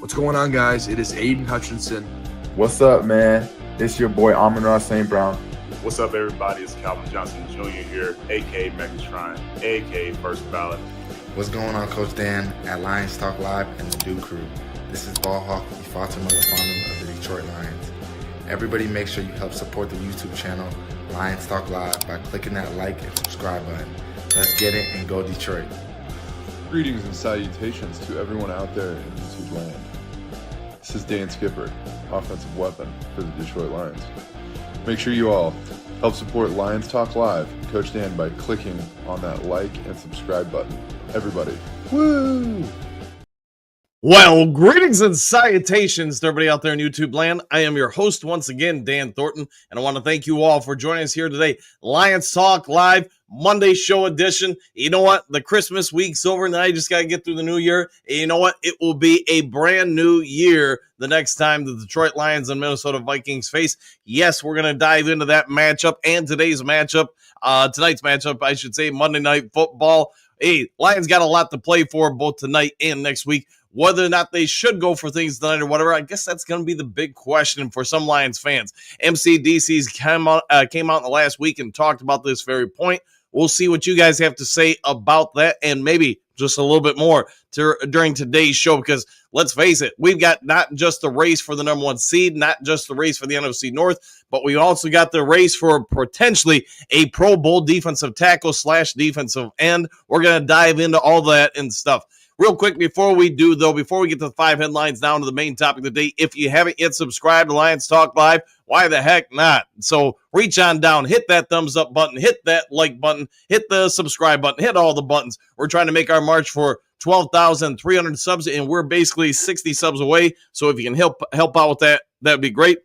What's going on, guys? It is Aiden Hutchinson. What's up, man? It's your boy Amon-Ra St. Brown. What's up, everybody? It's Calvin Johnson Jr. here, a.k.a. Megatron, a.k.a. First Ballot. What's going on, Coach Dan at Lions Talk Live and the Duke Crew? This is Ball Hawk Ifatima Lafanum of the Detroit Lions. Everybody make sure you help support the YouTube channel Lions Talk Live by clicking that like and subscribe button. Let's get it and go Detroit. Greetings and salutations to everyone out there in YouTube land. This is Dan Skipper, offensive weapon for the Detroit Lions. Make sure you all help support Lions Talk Live and Coach Dan by clicking on that like and subscribe button. Everybody, woo! Well, greetings and salutations to everybody out there in YouTube land. I am your host once again, Dan Thornton, and I want to thank you all for joining us here today. Lions Talk Live, Monday show edition. You know what? The Christmas week's over, and now you just got to get through the new year. And you know what? It will be a brand new year the next time the Detroit Lions and Minnesota Vikings face. Yes, we're going to dive into that matchup and tonight's matchup, I should say, Monday Night Football. Hey, Lions got a lot to play for both tonight and next week. Whether or not they should go for things tonight or whatever, I guess that's going to be the big question for some Lions fans. MCDC's came out in the last week and talked about this very point. We'll see what you guys have to say about that and maybe just a little bit more during today's show, because let's face it, we've got not just the race for the number one seed, not just the race for the NFC North, but we also got the race for potentially a Pro Bowl defensive tackle / defensive end. We're going to dive into all that and stuff. Real quick, before we get to the 5 headlines down to the main topic of the day, if you haven't yet subscribed to Lions Talk Live, why the heck not? So reach on down, hit that thumbs up button, hit that like button, hit the subscribe button, hit all the buttons. We're trying to make our march for 12,300 subs, and we're basically 60 subs away. So if you can help out with that, that'd be great.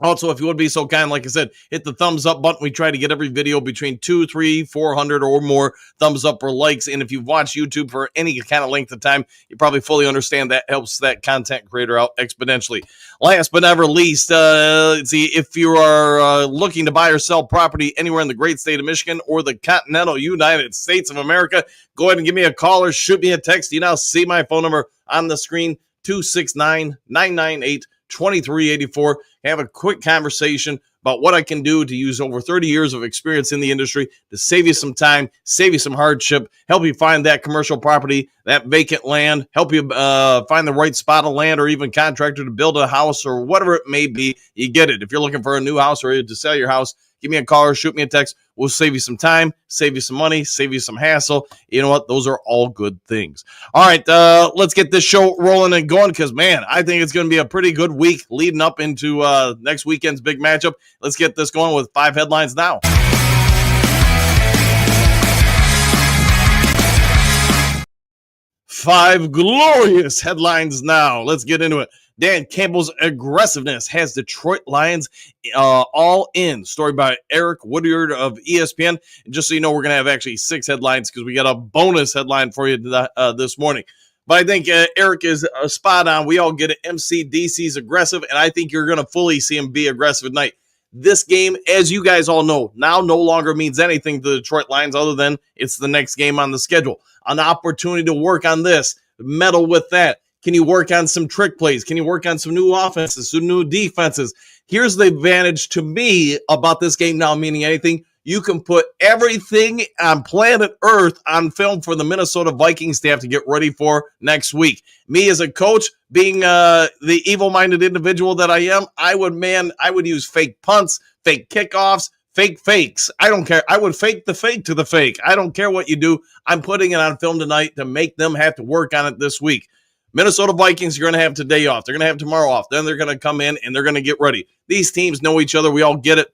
Also, if you would be so kind, like I said, hit the thumbs up button. We try to get every video between 200, 300, 400 or more thumbs up or likes. And if you've watched YouTube for any kind of length of time, you probably fully understand that helps that content creator out exponentially. Last but never least, let's see, if you are looking to buy or sell property anywhere in the great state of Michigan or the continental United States of America, go ahead and give me a call or shoot me a text. You now see my phone number on the screen, 269-998-2384. Have a quick conversation about what I can do to use over 30 years of experience in the industry to save you some time, save you some hardship, help you find that commercial property, that vacant land, help you find the right spot of land or even contractor to build a house or whatever it may be. You get it. If you're looking for a new house or to sell your house, give me a call or shoot me a text. We'll save you some time, save you some money, save you some hassle. You know what? Those are all good things. All right, let's get this show rolling and going because, man, I think it's going to be a pretty good week leading up into next weekend's big matchup. Let's get this going with 5 headlines now. Five glorious headlines now. Let's get into it. Dan Campbell's aggressiveness has Detroit Lions all in. Story by Eric Woodyard of ESPN. And just so you know, we're going to have actually 6 headlines because we got a bonus headline for you this morning. But I think Eric is spot on. We all get it. MCDC's aggressive, and I think you're going to fully see him be aggressive tonight. This game, as you guys all know, now no longer means anything to the Detroit Lions other than it's the next game on the schedule. An opportunity to work on this, meddle with that. Can you work on some trick plays? Can you work on some new offenses, some new defenses? Here's the advantage to me about this game now meaning anything. You can put everything on planet Earth on film for the Minnesota Vikings staff to get ready for next week. Me as a coach, being the evil-minded individual that I am, I would use fake punts, fake kickoffs, fake fakes. I don't care. I would fake the fake to the fake. I don't care what you do. I'm putting it on film tonight to make them have to work on it this week. Minnesota Vikings are going to have today off. They're going to have tomorrow off. Then they're going to come in and they're going to get ready. These teams know each other. We all get it.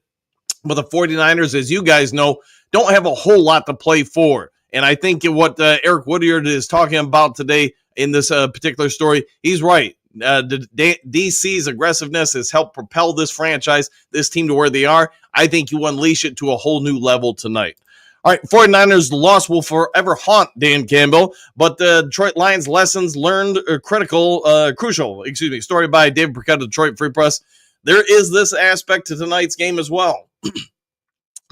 But the 49ers, as you guys know, don't have a whole lot to play for. And I think what Eric Woodyard is talking about today in this particular story, he's right. DC's aggressiveness has helped propel this franchise, this team to where they are. I think you unleash it to a whole new level tonight. All right, 49ers loss will forever haunt Dan Campbell, but the Detroit Lions lessons learned are crucial. Story by David Burkett of Detroit Free Press. there is this aspect to tonight's game as well.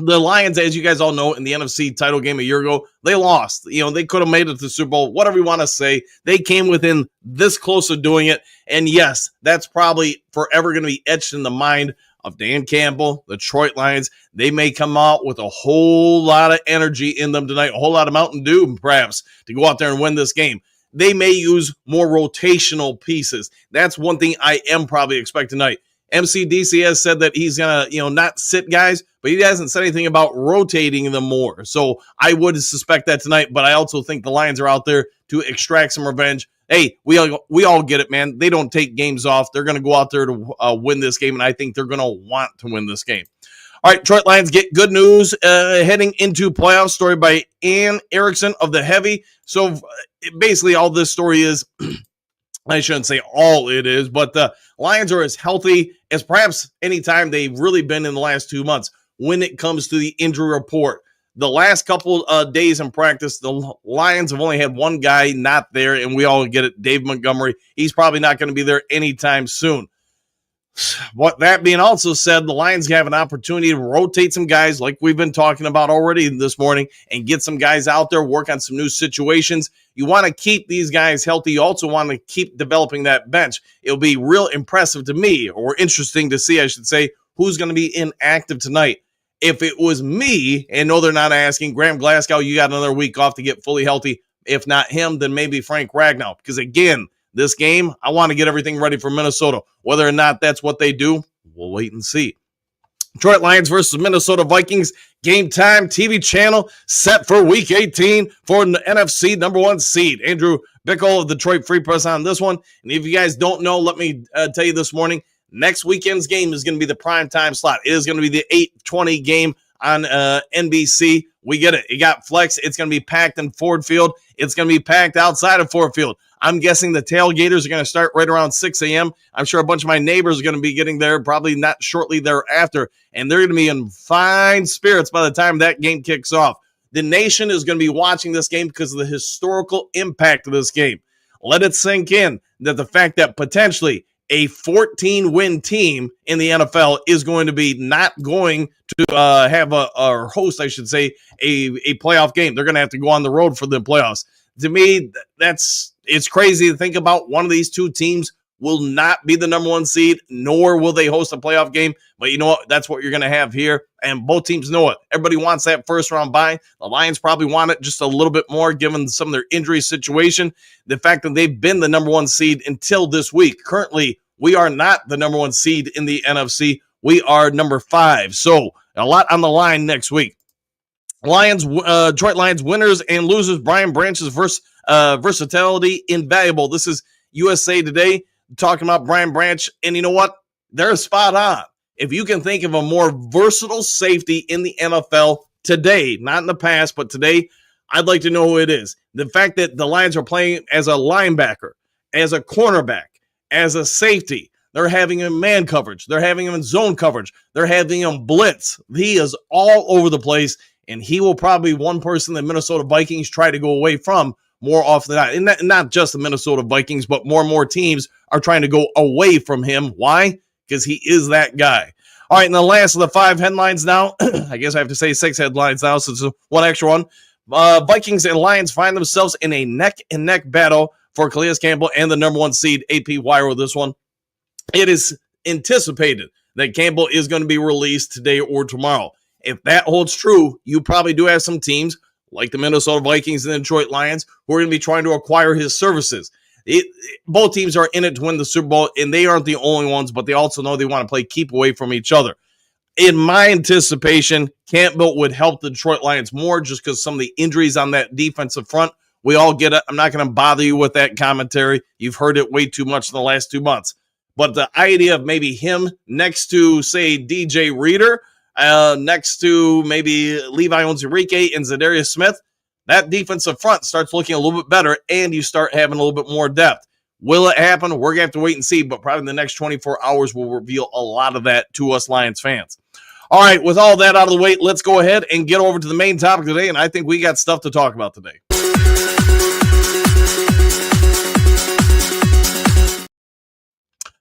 The Lions, as you guys all know, in the NFC title game a year ago, they lost. They could have made it to the Super Bowl, whatever you want to say. They came within this close of doing it. And yes, that's probably forever going to be etched in the mind of Dan Campbell, the Detroit Lions. They may come out with a whole lot of energy in them tonight, a whole lot of Mountain Dew, perhaps, to go out there and win this game. They may use more rotational pieces. That's one thing I am probably expecting tonight. MCDC has said that he's going to, not sit guys, but he hasn't said anything about rotating them more. So I would suspect that tonight, but I also think the Lions are out there to extract some revenge. Hey, we all get it, man. They don't take games off. They're going to go out there to win this game, and I think they're going to want to win this game. All right, Detroit Lions get good news heading into playoffs. Story by Ann Erickson of The Heavy. So basically all this story is, I shouldn't say all it is, but the Lions are as healthy as perhaps any time they've really been in the last 2 months when it comes to the injury report. The last couple days in practice, the Lions have only had one guy not there, and we all get it, Dave Montgomery. He's probably not going to be there anytime soon. What that being also said, the Lions have an opportunity to rotate some guys like we've been talking about already this morning and get some guys out there, work on some new situations. You want to keep these guys healthy. You also want to keep developing that bench. It'll be real impressive to me, or interesting to see, I should say, who's going to be inactive tonight. If it was me, and no, they're not asking, Graham Glasgow, you got another week off to get fully healthy. If not him, then maybe Frank Ragnow. Because again, this game, I want to get everything ready for Minnesota. Whether or not that's what they do, we'll wait and see. Detroit Lions versus Minnesota Vikings. Game time, TV channel, set for Week 18 for the NFC number 1 seed. Andrew Bickle of Detroit Free Press on this one. And if you guys don't know, let me tell you this morning, next weekend's game is going to be the prime time slot. It is going to be the 8:20 game on NBC. We get it. It got flex. It's going to be packed in Ford Field. It's going to be packed outside of Ford Field. I'm guessing the tailgaters are going to start right around 6 a.m. I'm sure a bunch of my neighbors are going to be getting there, probably not shortly thereafter, and they're going to be in fine spirits by the time that game kicks off. The nation is going to be watching this game because of the historical impact of this game. Let it sink in that the fact that potentially a 14-win team in the NFL is going to be not going to have a host, I should say, a playoff game. They're going to have to go on the road for the playoffs. To me, it's crazy to think about. One of these two teams will not be the number 1 seed, nor will they host a playoff game. But you know what? That's what you're going to have here, and both teams know it. Everybody wants that first-round bye. The Lions probably want it just a little bit more given some of their injury situation. The fact that they've been the number 1 seed until this week. Currently, we are not the number 1 seed in the NFC. We are number 5. So a lot on the line next week. Detroit Lions winners and losers. Brian Branch's versatility invaluable. This is USA Today talking about Brian Branch, and you know what? They're spot on. If you can think of a more versatile safety in the NFL today, not in the past, but today, I'd like to know who it is. The fact that the Lions are playing as a linebacker, as a cornerback, as a safety. They're having him man coverage. They're having him in zone coverage. They're having him blitz. He is all over the place, and he will probably be one person the Minnesota Vikings try to go away from more often than not. And not just the Minnesota Vikings, but more and more teams are trying to go away from him. Why? Because he is that guy. All right, and the last of the 5 headlines now. I guess I have to say 6 headlines now, so it's one extra one. Vikings and Lions find themselves in a neck-and-neck battle for Calais Campbell and the number 1 seed. AP Wire with this one. It is anticipated that Campbell is going to be released today or tomorrow. If that holds true, you probably do have some teams like the Minnesota Vikings and the Detroit Lions who are going to be trying to acquire his services. Both teams are in it to win the Super Bowl, and they aren't the only ones, but they also know they want to play keep away from each other. In my anticipation, Campbell would help the Detroit Lions more just because some of the injuries on that defensive front. We all get it. I'm not going to bother you with that commentary. You've heard it way too much in the last 2 months. But the idea of maybe him next to, say, DJ Reader, next to maybe Levi Onwuzurike and Zadarius Smith, that defensive front starts looking a little bit better, and you start having a little bit more depth. Will it happen? We're going to have to wait and see, but probably in the next 24 hours will reveal a lot of that to us Lions fans. All right, with all that out of the way, let's go ahead and get over to the main topic today, and I think we got stuff to talk about today.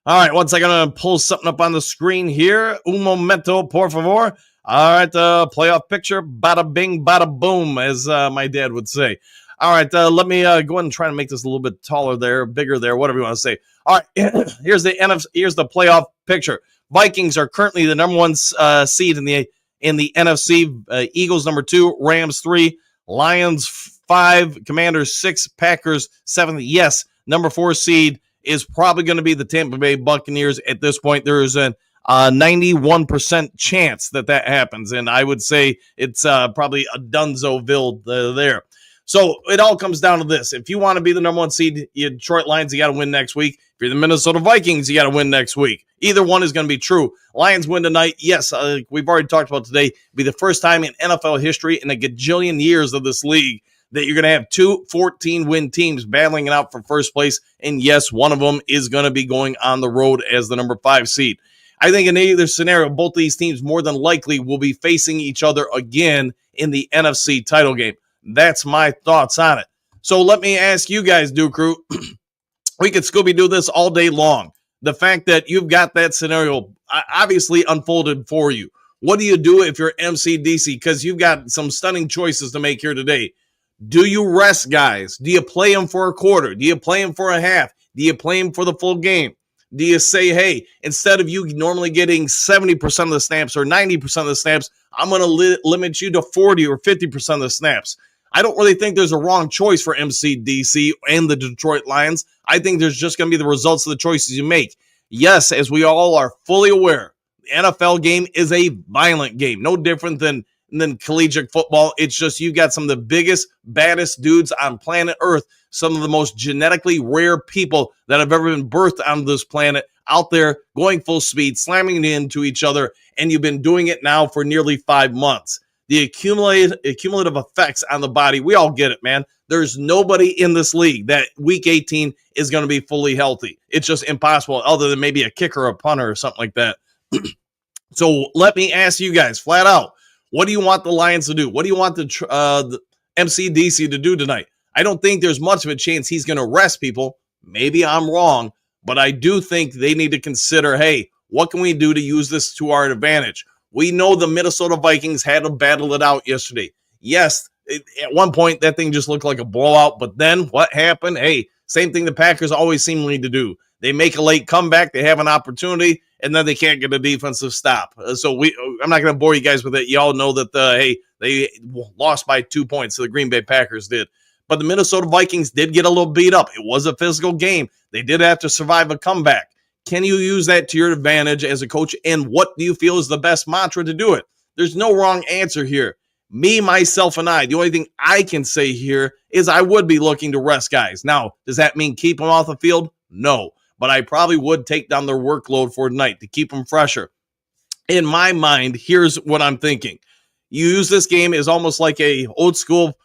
All right, once I'm going to pull something up on the screen here. Un momento, por favor. All right, playoff picture. Bada bing, bada boom, as my dad would say. All right, let me go ahead and try to make this a little bit taller there, bigger there, whatever you want to say. All right, here's the playoff picture. Vikings are currently the number 1 seed in the NFC. Eagles number 2, Rams 3, Lions 5, Commanders 6, Packers 7. Yes, number 4 seed is probably going to be the Tampa Bay Buccaneers at this point. There is a 91% chance that happens, and I would say it's probably a Dunzoville there. So it all comes down to this. If you want to be the number 1 seed, you Detroit Lions, you got to win next week. If you're the Minnesota Vikings, you got to win next week. Either one is going to be true. Lions win tonight. Yes, we've already talked about today. It'll be the first time in NFL history in a gajillion years of this league that you're going to have 2 14-win teams battling it out for first place. And yes, one of them is going to be going on the road as the number 5 seed. I think in either scenario, both these teams more than likely will be facing each other again in the NFC title game. That's my thoughts on it. So let me ask you guys, Duke Crew. We could Scooby-Doo this all day long. The fact that you've got that scenario obviously unfolded for you. What do you do if you're MCDC? Because you've got some stunning choices to make here today. Do you rest guys? Do you play them for a quarter? Do you play them for a half? Do you play them for the full game? Do you say, hey, instead of you normally getting 70% of the snaps or 90% of the snaps, I'm going to limit you to 40 or 50% of the snaps? I don't really think there's a wrong choice for MCDC and the Detroit Lions. I think there's just going to be the results of the choices you make. Yes, as we all are fully aware, the NFL game is a violent game, no different than collegiate football. It's just you've got some of the biggest, baddest dudes on planet Earth, some of the most genetically rare people that have ever been birthed on this planet out there going full speed, slamming into each other, and you've been doing it now for nearly 5 months. The accumulative effects on the body, we all get it, man. There's nobody in this league that week 18 is going to be fully healthy. It's just impossible, other than maybe a kicker or a punter or something like that. So let me ask you guys flat out, what do you want the Lions to do? What do you want the MCDC to do tonight? I don't think there's much of a chance he's going to rest people. Maybe I'm wrong, but I do think they need to consider, hey, what can we do to use this to our advantage? We know the Minnesota Vikings had to battle it out yesterday. Yes, at one point that thing just looked like a blowout, but then what happened? Hey, same thing the Packers always seem to do. They make a late comeback, they have an opportunity, and then they can't get a defensive stop. So I'm not going to bore you guys with it. You all know that, they lost by 2 points, so the Green Bay Packers did. But the Minnesota Vikings did get a little beat up. It was a physical game. They did have to survive a comeback. Can you use that to your advantage as a coach? And what do you feel is the best mantra to do it? There's no wrong answer here. Me, myself, and I, the only thing I can say here is I would be looking to rest guys. Now, does that mean keep them off the field? No. But I probably would take down their workload for tonight to keep them fresher. In my mind, here's what I'm thinking. You use this game as almost like a old school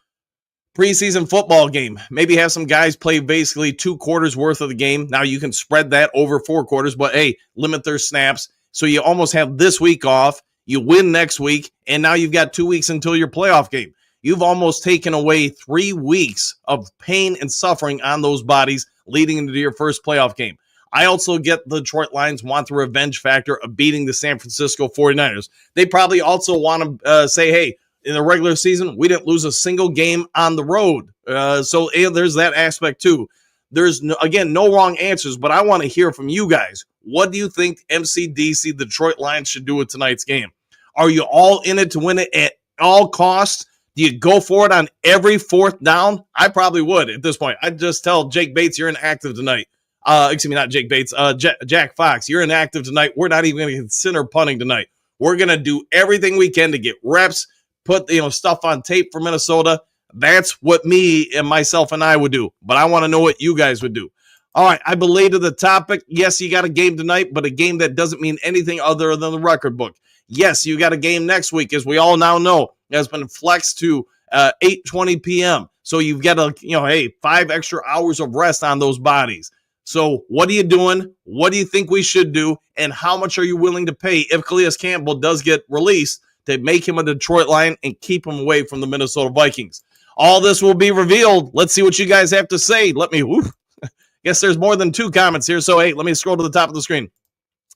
preseason football game. Maybe have some guys play basically 2 quarters worth of the game. Now you can spread that over 4 quarters, but hey, limit their snaps. So you almost have this week off. You win next week, and now you've got 2 weeks until your playoff game. You've almost taken away 3 weeks of pain and suffering on those bodies leading into your first playoff game. I also get the Detroit Lions want the revenge factor of beating the San Francisco 49ers. They probably also want to say, hey, in the regular season, we didn't lose a single game on the road. So there's that aspect too. There's, no wrong answers, but I want to hear from you guys. What do you think MCDC, the Detroit Lions, should do with tonight's game? Are you all in it to win it at all costs? Do you go for it on every 4th down? I probably would at this point. I'd just tell Jake Bates, you're inactive tonight. Excuse me, not Jake Bates, Jack Fox, you're inactive tonight. We're not even going to consider punting tonight. We're going to do everything we can to get reps, put stuff on tape for Minnesota. That's what me and myself and I would do. But I want to know what you guys would do. All right, I belated the topic. Yes, you got a game tonight, but a game that doesn't mean anything other than the record book. Yes, you got a game next week, as we all now know. It has been flexed to 8:20 p.m. So you've got 5 extra hours of rest on those bodies. So what are you doing? What do you think we should do? And how much are you willing to pay if Calais Campbell does get released to make him a Detroit Lion and keep him away from the Minnesota Vikings? All this will be revealed. Let's see what you guys have to say. Let me Guess there's more than 2 comments here. So, hey, let me scroll to the top of the screen.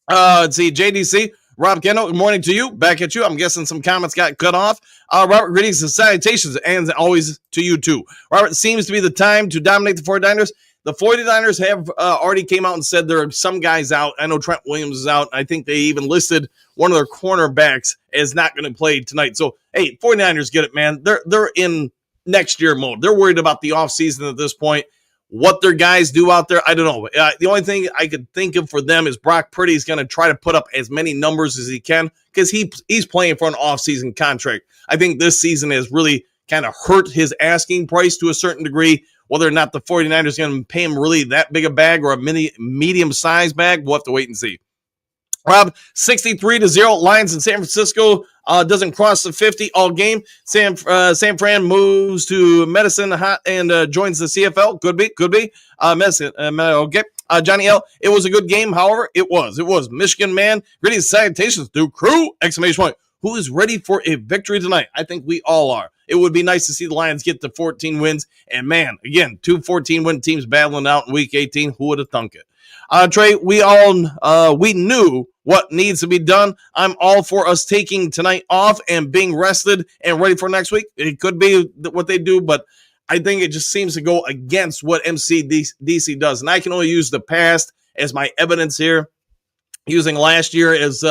Let's see. JDC, Rob Kendall, good morning to you. Back at you. I'm guessing some comments got cut off. Robert, greetings and salutations, and always to you too. Robert, seems to be the time to dominate the 49ers. The 49ers have already came out and said there are some guys out. I know Trent Williams is out. I think they even listed one of their cornerbacks as not going to play tonight. So, hey, 49ers get it, man. They're in next year mode. They're worried about the offseason at this point. What their guys do out there, I don't know. The only thing I could think of for them is Brock Purdy is going to try to put up as many numbers as he can because he's playing for an offseason contract. I think this season has really kind of hurt his asking price to a certain degree. Whether or not the 49ers are going to pay him really that big a bag or a medium-sized bag, we'll have to wait and see. Rob, 63-0, Lions in San Francisco doesn't cross the 50 all game. San Fran moves to Medicine and joins the CFL. Could be. Medicine, okay. Johnny L, it was a good game. However, it was. Michigan man, gritty salutations to crew! Exclamation point. Who is ready for a victory tonight? I think we all are. It would be nice to see the Lions get to 14 wins. And man, again, 2 14-win teams battling out in Week 18. Who would have thunk it? Trey, we knew what needs to be done. I'm all for us taking tonight off and being rested and ready for next week. It could be what they do, but I think it just seems to go against what MCDC does. And I can only use the past as my evidence here. Using last year as,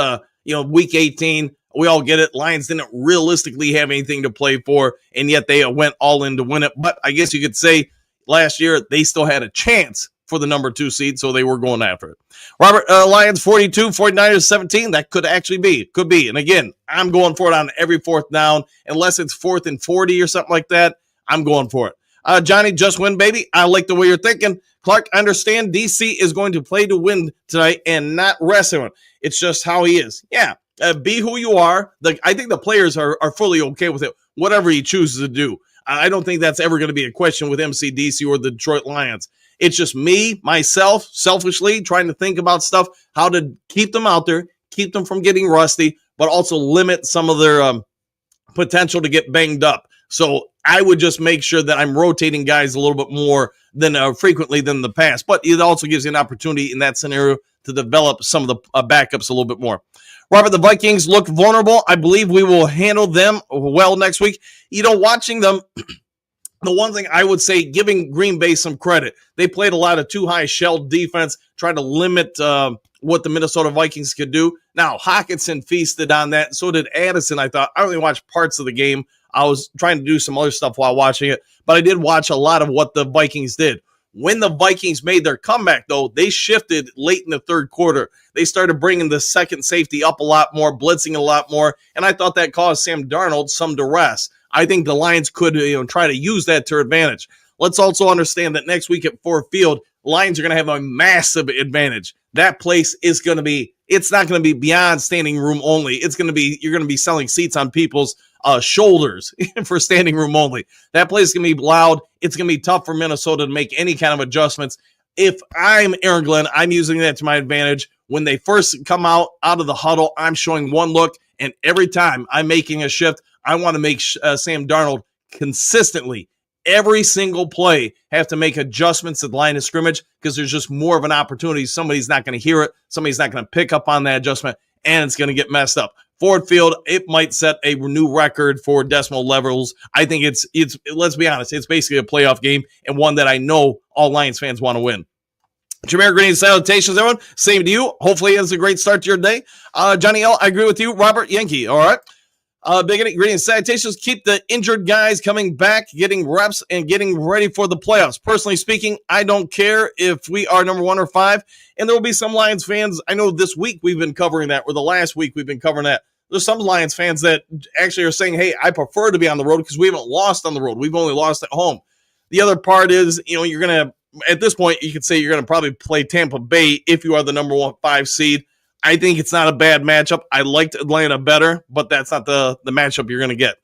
Week 18. We all get it. Lions didn't realistically have anything to play for, and yet they went all in to win it. But I guess you could say last year they still had a chance for the number 2 seed, so they were going after it. Robert, Lions 42, 49ers 17. That could actually be. Could be. And again, I'm going for it on every 4th down. Unless it's 4th and 40 or something like that, I'm going for it. Johnny, just win, baby. I like the way you're thinking. Clark, I understand DC is going to play to win tonight and not rest him. It's just how he is. Yeah. Be who you are. I think the players are fully okay with it, whatever he chooses to do. I don't think that's ever going to be a question with MCDC or the Detroit Lions. It's just me, myself, selfishly trying to think about stuff, how to keep them out there, keep them from getting rusty, but also limit some of their potential to get banged up. So I would just make sure that I'm rotating guys a little bit more than frequently than the past. But it also gives you an opportunity in that scenario to develop some of the backups a little bit more. Robert, the Vikings look vulnerable. I believe we will handle them well next week. Watching them, the one thing I would say, giving Green Bay some credit, they played a lot of too high shell defense, tried to limit what the Minnesota Vikings could do. Now, Hockenson feasted on that. So did Addison, I thought. I only watched parts of the game. I was trying to do some other stuff while watching it, but I did watch a lot of what the Vikings did. When the Vikings made their comeback, though, they shifted late in the 3rd quarter. They started bringing the second safety up a lot more, blitzing a lot more, and I thought that caused Sam Darnold some duress. I think the Lions could try to use that to their advantage. Let's also understand that next week at Ford Field, Lions are going to have a massive advantage. That place is going to be, it's not going to be beyond standing room only. It's going to be, you're going to be selling seats on people's shoulders for standing room only. That place is going to be loud. It's going to be tough for Minnesota to make any kind of adjustments. If I'm Aaron Glenn, I'm using that to my advantage. When they first come out of the huddle, I'm showing one look, and every time I'm making a shift, I want to make Sam Darnold consistently, every single play, have to make adjustments at the line of scrimmage because there's just more of an opportunity. Somebody's not going to hear it. Somebody's not going to pick up on that adjustment, and it's going to get messed up. Ford Field, it might set a new record for decimal levels. I think it's let's be honest, it's basically a playoff game and one that I know all Lions fans want to win. Jameer Green, salutations, everyone. Same to you. Hopefully it's a great start to your day. Johnny L, I agree with you. Robert Yankee, all right. Big Green, salutations. Keep the injured guys coming back, getting reps, and getting ready for the playoffs. Personally speaking, I don't care if we are number 1 or 5, and there will be some Lions fans. I know this week we've been covering that, or the last week we've been covering that. There's some Lions fans that actually are saying, hey, I prefer to be on the road because we haven't lost on the road. We've only lost at home. The other part is, you're going to, at this point, you could say you're going to probably play Tampa Bay if you are the number 5 seed. I think it's not a bad matchup. I liked Atlanta better, but that's not the matchup you're going to get.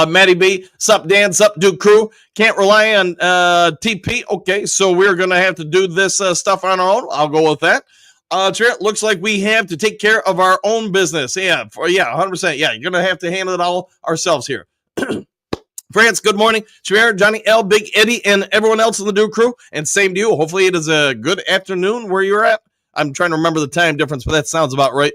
Matty B, sup Dan, sup Duke Crew. Can't rely on TP. Okay, so we're going to have to do this stuff on our own. I'll go with that. Trent, looks like we have to take care of our own business. Yeah, 100%. Yeah, you're going to have to handle it all ourselves here. France, good morning. Shamir, Johnny L, Big Eddie, and everyone else in the Duke crew. And same to you. Hopefully it is a good afternoon where you're at. I'm trying to remember the time difference, but that sounds about right.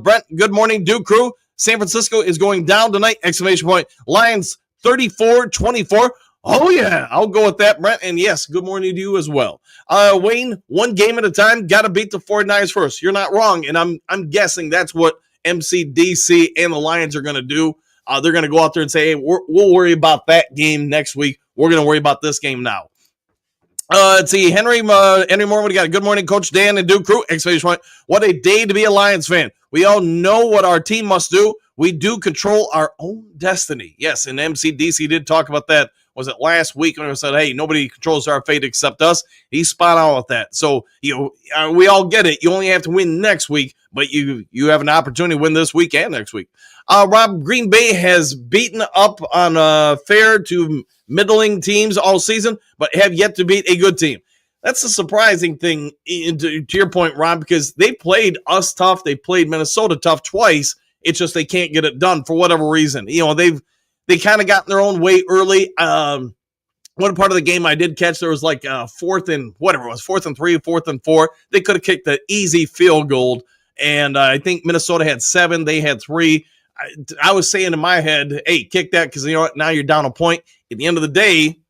Brent, good morning, Duke crew. San Francisco is going down tonight, exclamation point. Lions 34-24. Oh, yeah, I'll go with that, Brent. And yes, good morning to you as well. Wayne, one game at a time, got to beat the 49ers first. You're not wrong, and I'm guessing that's what MCDC and the Lions are going to do. They're going to go out there and say, hey, we'll worry about that game next week. We're going to worry about this game now. Let's see, Henry Moore, what do you got? Good morning, Coach Dan and Duke crew. Exclamation point. What a day to be a Lions fan. We all know what our team must do. We do control our own destiny. Yes, and MCDC did talk about that. Was it last week when I said, hey, nobody controls our fate except us? He's spot on with that. So, we all get it. You only have to win next week, but you have an opportunity to win this week and next week. Rob, Green Bay has beaten up on fair to middling teams all season, but have yet to beat a good team. That's a surprising thing, to your point, Rob, because they played us tough. They played Minnesota tough twice. It's just they can't get it done for whatever reason. They kind of got in their own way early. One part of the game I did catch, there was like 4th and 3, 4th and 4. They could have kicked the easy field goal, and I think Minnesota had 7. They had 3. I was saying in my head, hey, kick that because, now you're down a point. At the end of the day,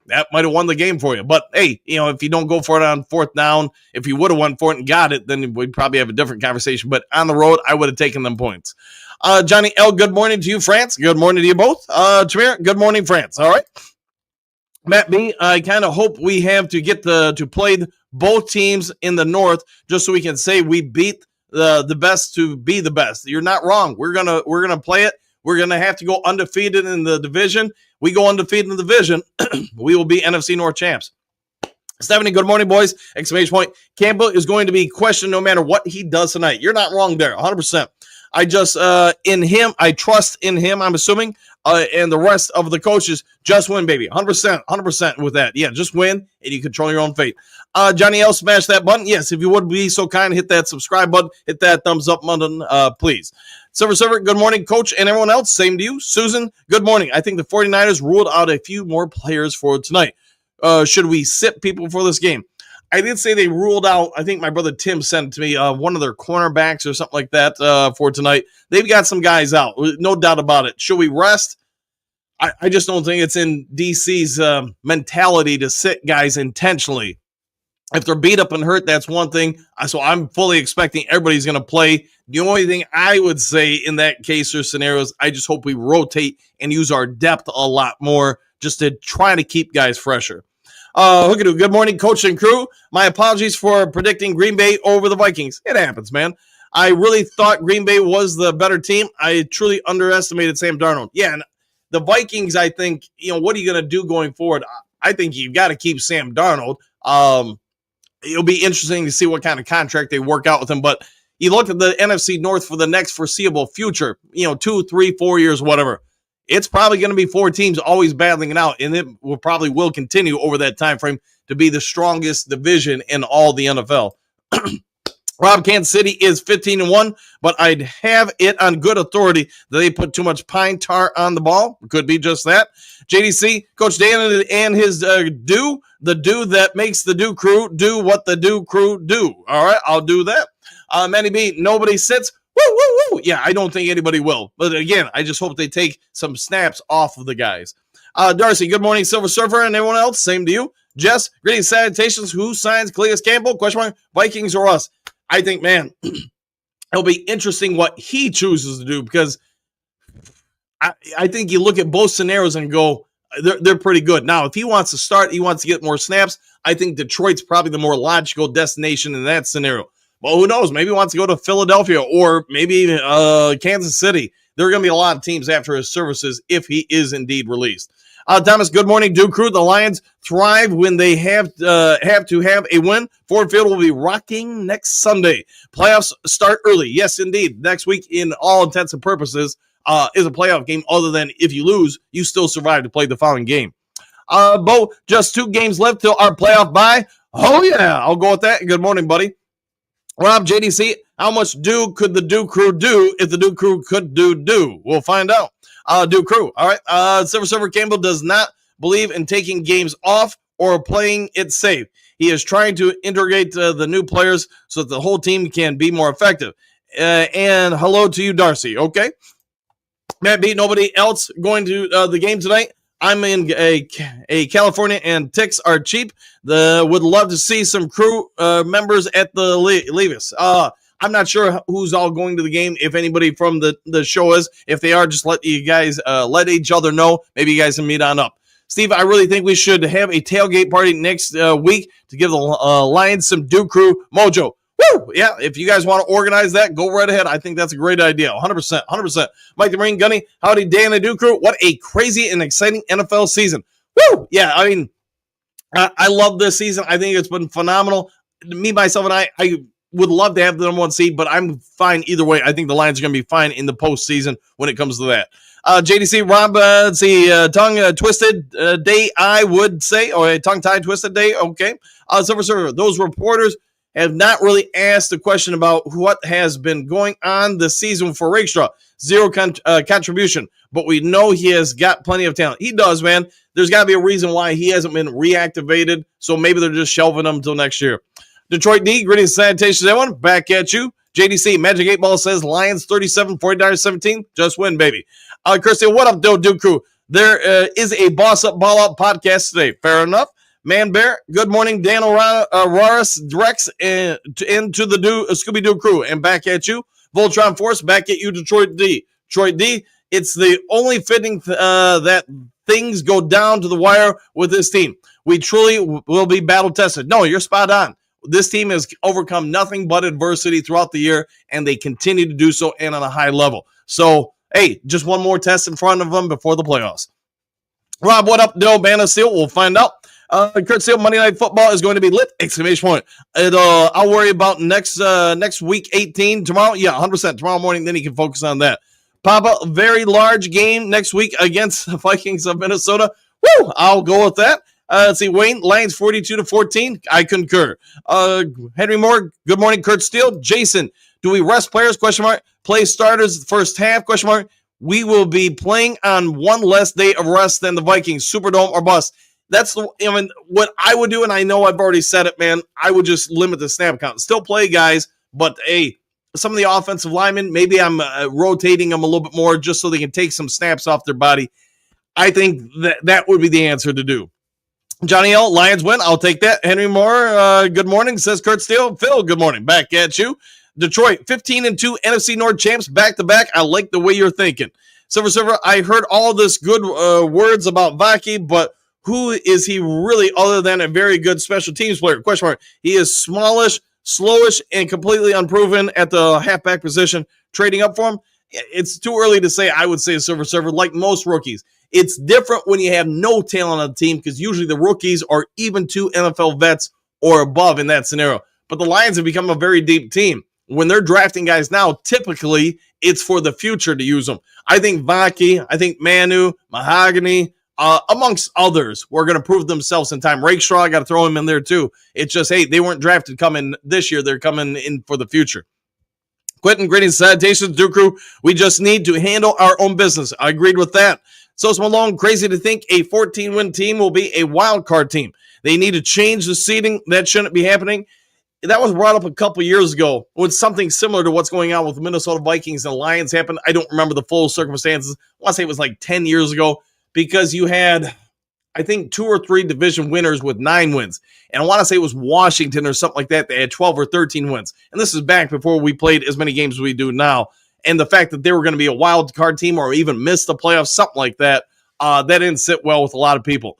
that might have won the game for you. But, hey, if you don't go for it on 4th down, if you would have won for it and got it, then we'd probably have a different conversation. But on the road, I would have taken them points. Johnny L, good morning to you, France. Good morning to you both. Tamir, good morning, France. All right. Matt B, I kind of hope we have to get to play both teams in the North just so we can say we beat the best to be the best. You're not wrong. We're gonna play it. We're gonna have to go undefeated in the division. We go undefeated in the division, we will be NFC North champs. Stephanie, good morning, boys. Exclamation point. Campbell is going to be questioned no matter what he does tonight. You're not wrong there, 100%. I just I trust in him, I'm assuming, and the rest of the coaches just win, baby. 100% with that. Yeah, just win, and you control your own fate. Johnny L, smash that button. Yes, if you would be so kind, hit that subscribe button, hit that thumbs up button, please. Server, good morning, Coach, and everyone else. Same to you. Susan, good morning. I think the 49ers ruled out a few more players for tonight. Should we sit people for this game? I did say they ruled out, I think my brother Tim sent it to me, one of their cornerbacks or something like that for tonight. They've got some guys out, no doubt about it. Should we rest? I just don't think it's in DC's mentality to sit guys intentionally. If they're beat up and hurt, that's one thing. So I'm fully expecting everybody's going to play. The only thing I would say in that case or scenarios, I just hope we rotate and use our depth a lot more just to try to keep guys fresher. Good morning, Coach and crew. My apologies for predicting Green Bay over the Vikings. It happens, man. I really thought Green Bay was the better team. I truly underestimated Sam Darnold. Yeah, and the Vikings, I think, what are you going to do going forward? I think you've got to keep Sam Darnold. It'll be interesting to see what kind of contract they work out with him. But you look at the NFC North for the next foreseeable future, 2, 3, 4 years, whatever. It's probably going to be 4 teams always battling it out, and it will continue over that time frame to be the strongest division in all the NFL. Rob, Kansas City is 15-1, but I'd have it on good authority that they put too much pine tar on the ball. Could be just that. JDC, Coach Dan and his the do that makes the do crew do what the do crew do. All right, I'll do that. Manny B, nobody sits. Woo, woo, woo. Yeah, I don't think anybody will. But again, I just hope they take some snaps off of the guys. Darcy, good morning, Silver Surfer, and everyone else. Same to you. Jess, greetings, salutations. Who signs Calais Campbell? Question mark, Vikings or us? I think, man, it'll be interesting what he chooses to do because I think you look at both scenarios and go, they're pretty good. Now, if he wants to start, he wants to get more snaps, I think Detroit's probably the more logical destination in that scenario. Well, who knows? Maybe he wants to go to Philadelphia or maybe Kansas City. There are going to be a lot of teams after his services if he is indeed released. Thomas, good morning, Duke crew. The Lions thrive when they have to have a win. Ford Field will be rocking next Sunday. Playoffs start early. Yes, indeed. Next week, in all intents and purposes, is a playoff game. Other than if you lose, you still survive to play the following game. Bo, just 2 games left till our playoff bye. Oh, yeah. I'll go with that. Good morning, buddy. Rob, JDC, how much could the Duke crew do if the Duke crew could do? We'll find out. Duke Crew. All right. Silver Server Campbell does not believe in taking games off or playing it safe. He is trying to integrate the new players so that the whole team can be more effective. And hello to you, Darcy. Okay. Matt B, nobody else going to the game tonight. I'm in a California, and ticks are cheap. Would love to see some crew members at the Levis. I'm not sure who's all going to the game. If anybody from the show is, if they are, just let you guys let each other know. Maybe you guys can meet on up. Steve, I really think we should have a tailgate party next week to give the Lions some Duke Crew mojo. Woo! Yeah, if you guys want to organize that, go right ahead. I think that's a great idea. 100%. 100%. Mike the Marine Gunny, howdy, Dan and Duke Crew. What a crazy and exciting NFL season. Woo! Yeah, I mean, I love this season. I think it's been phenomenal. Me, myself, and I would love to have the number one seed, but I'm fine either way. I think the Lions are going to be fine in the postseason when it comes to that. JDC, Rob, let's see, tongue twisted day, I would say, or a tongue-tied twisted day, okay. Silver Server, those reporters have not really asked the question about what has been going on this season for Rakestraw. Zero contribution, but we know he has got plenty of talent. He does, man. There's got to be a reason why he hasn't been reactivated, so maybe they're just shelving him until next year. Detroit D, greetings, salutations, everyone. Back at you. JDC, Magic 8 Ball says Lions 37, 49-17. Just win, baby. Kirsty, what up, Duke Crew? There is a Boss Up, Ball Up podcast today. Fair enough. Man Bear, good morning. Dan Roris directs into the Scooby-Doo Crew. And back at you. Voltron Force, back at you, Detroit D. Detroit D, it's the only fitting that things go down to the wire with this team. We truly will be battle-tested. No, you're spot on. This team has overcome nothing but adversity throughout the year, and they continue to do so and on a high level. So, hey, just one more test in front of them before the playoffs. Rob, what up, Dill? Banner Steel? We'll find out. Kurt Steele, Monday Night Football is going to be lit! Exclamation point. I'll worry about next week 18 tomorrow. Yeah, 100% tomorrow morning. Then he can focus on that. Papa, very large game next week against the Vikings of Minnesota. Woo! I'll go with that. Let's see, Wayne, Lions 42-14. I concur. Henry Moore, good morning, Kurt Steele. Jason, do we rest players? Question mark. Play starters the first half? Question mark. We will be playing on one less day of rest than the Vikings. Superdome or bust. That's what I would do, and I know I've already said it, man. I would just limit the snap count. Still play guys, but hey, some of the offensive linemen, maybe I'm rotating them a little bit more just so they can take some snaps off their body. I think that would be the answer to do. Johnny L, Lions win. I'll take that. Henry Moore, good morning, says Kurt Steele. Phil, good morning. Back at you. Detroit, 15-2 NFC North champs, back-to-back. I like the way you're thinking. Silver Server, I heard all this good words about Vaki, but who is he really other than a very good special teams player? Question mark. He is smallish, slowish, and completely unproven at the halfback position. Trading up for him, it's too early to say. I would say Silver Server, like most rookies. It's different when you have no talent on the team because usually the rookies are even two NFL vets or above in that scenario. But the Lions have become a very deep team. When they're drafting guys now, typically it's for the future to use them. I think Vaki, I think Manu, Mahogany, amongst others, were going to prove themselves in time. Rakestraw, I got to throw him in there too. It's just, hey, they weren't drafted coming this year. They're coming in for the future. Quentin, greetings, salutations, Duke Crew. We just need to handle our own business. I agreed with that. So Malone, crazy to think a 14-win team will be a wild card team. They need to change the seeding. That shouldn't be happening. That was brought up a couple years ago when something similar to what's going on with the Minnesota Vikings and Lions happened. I don't remember the full circumstances. I want to say it was like 10 years ago because you had, I think, 2 or 3 division winners with 9 wins. And I want to say it was Washington or something like that. They had 12 or 13 wins. And this is back before we played as many games as we do now. And the fact that they were going to be a wild card team or even miss the playoffs, something like that, that didn't sit well with a lot of people.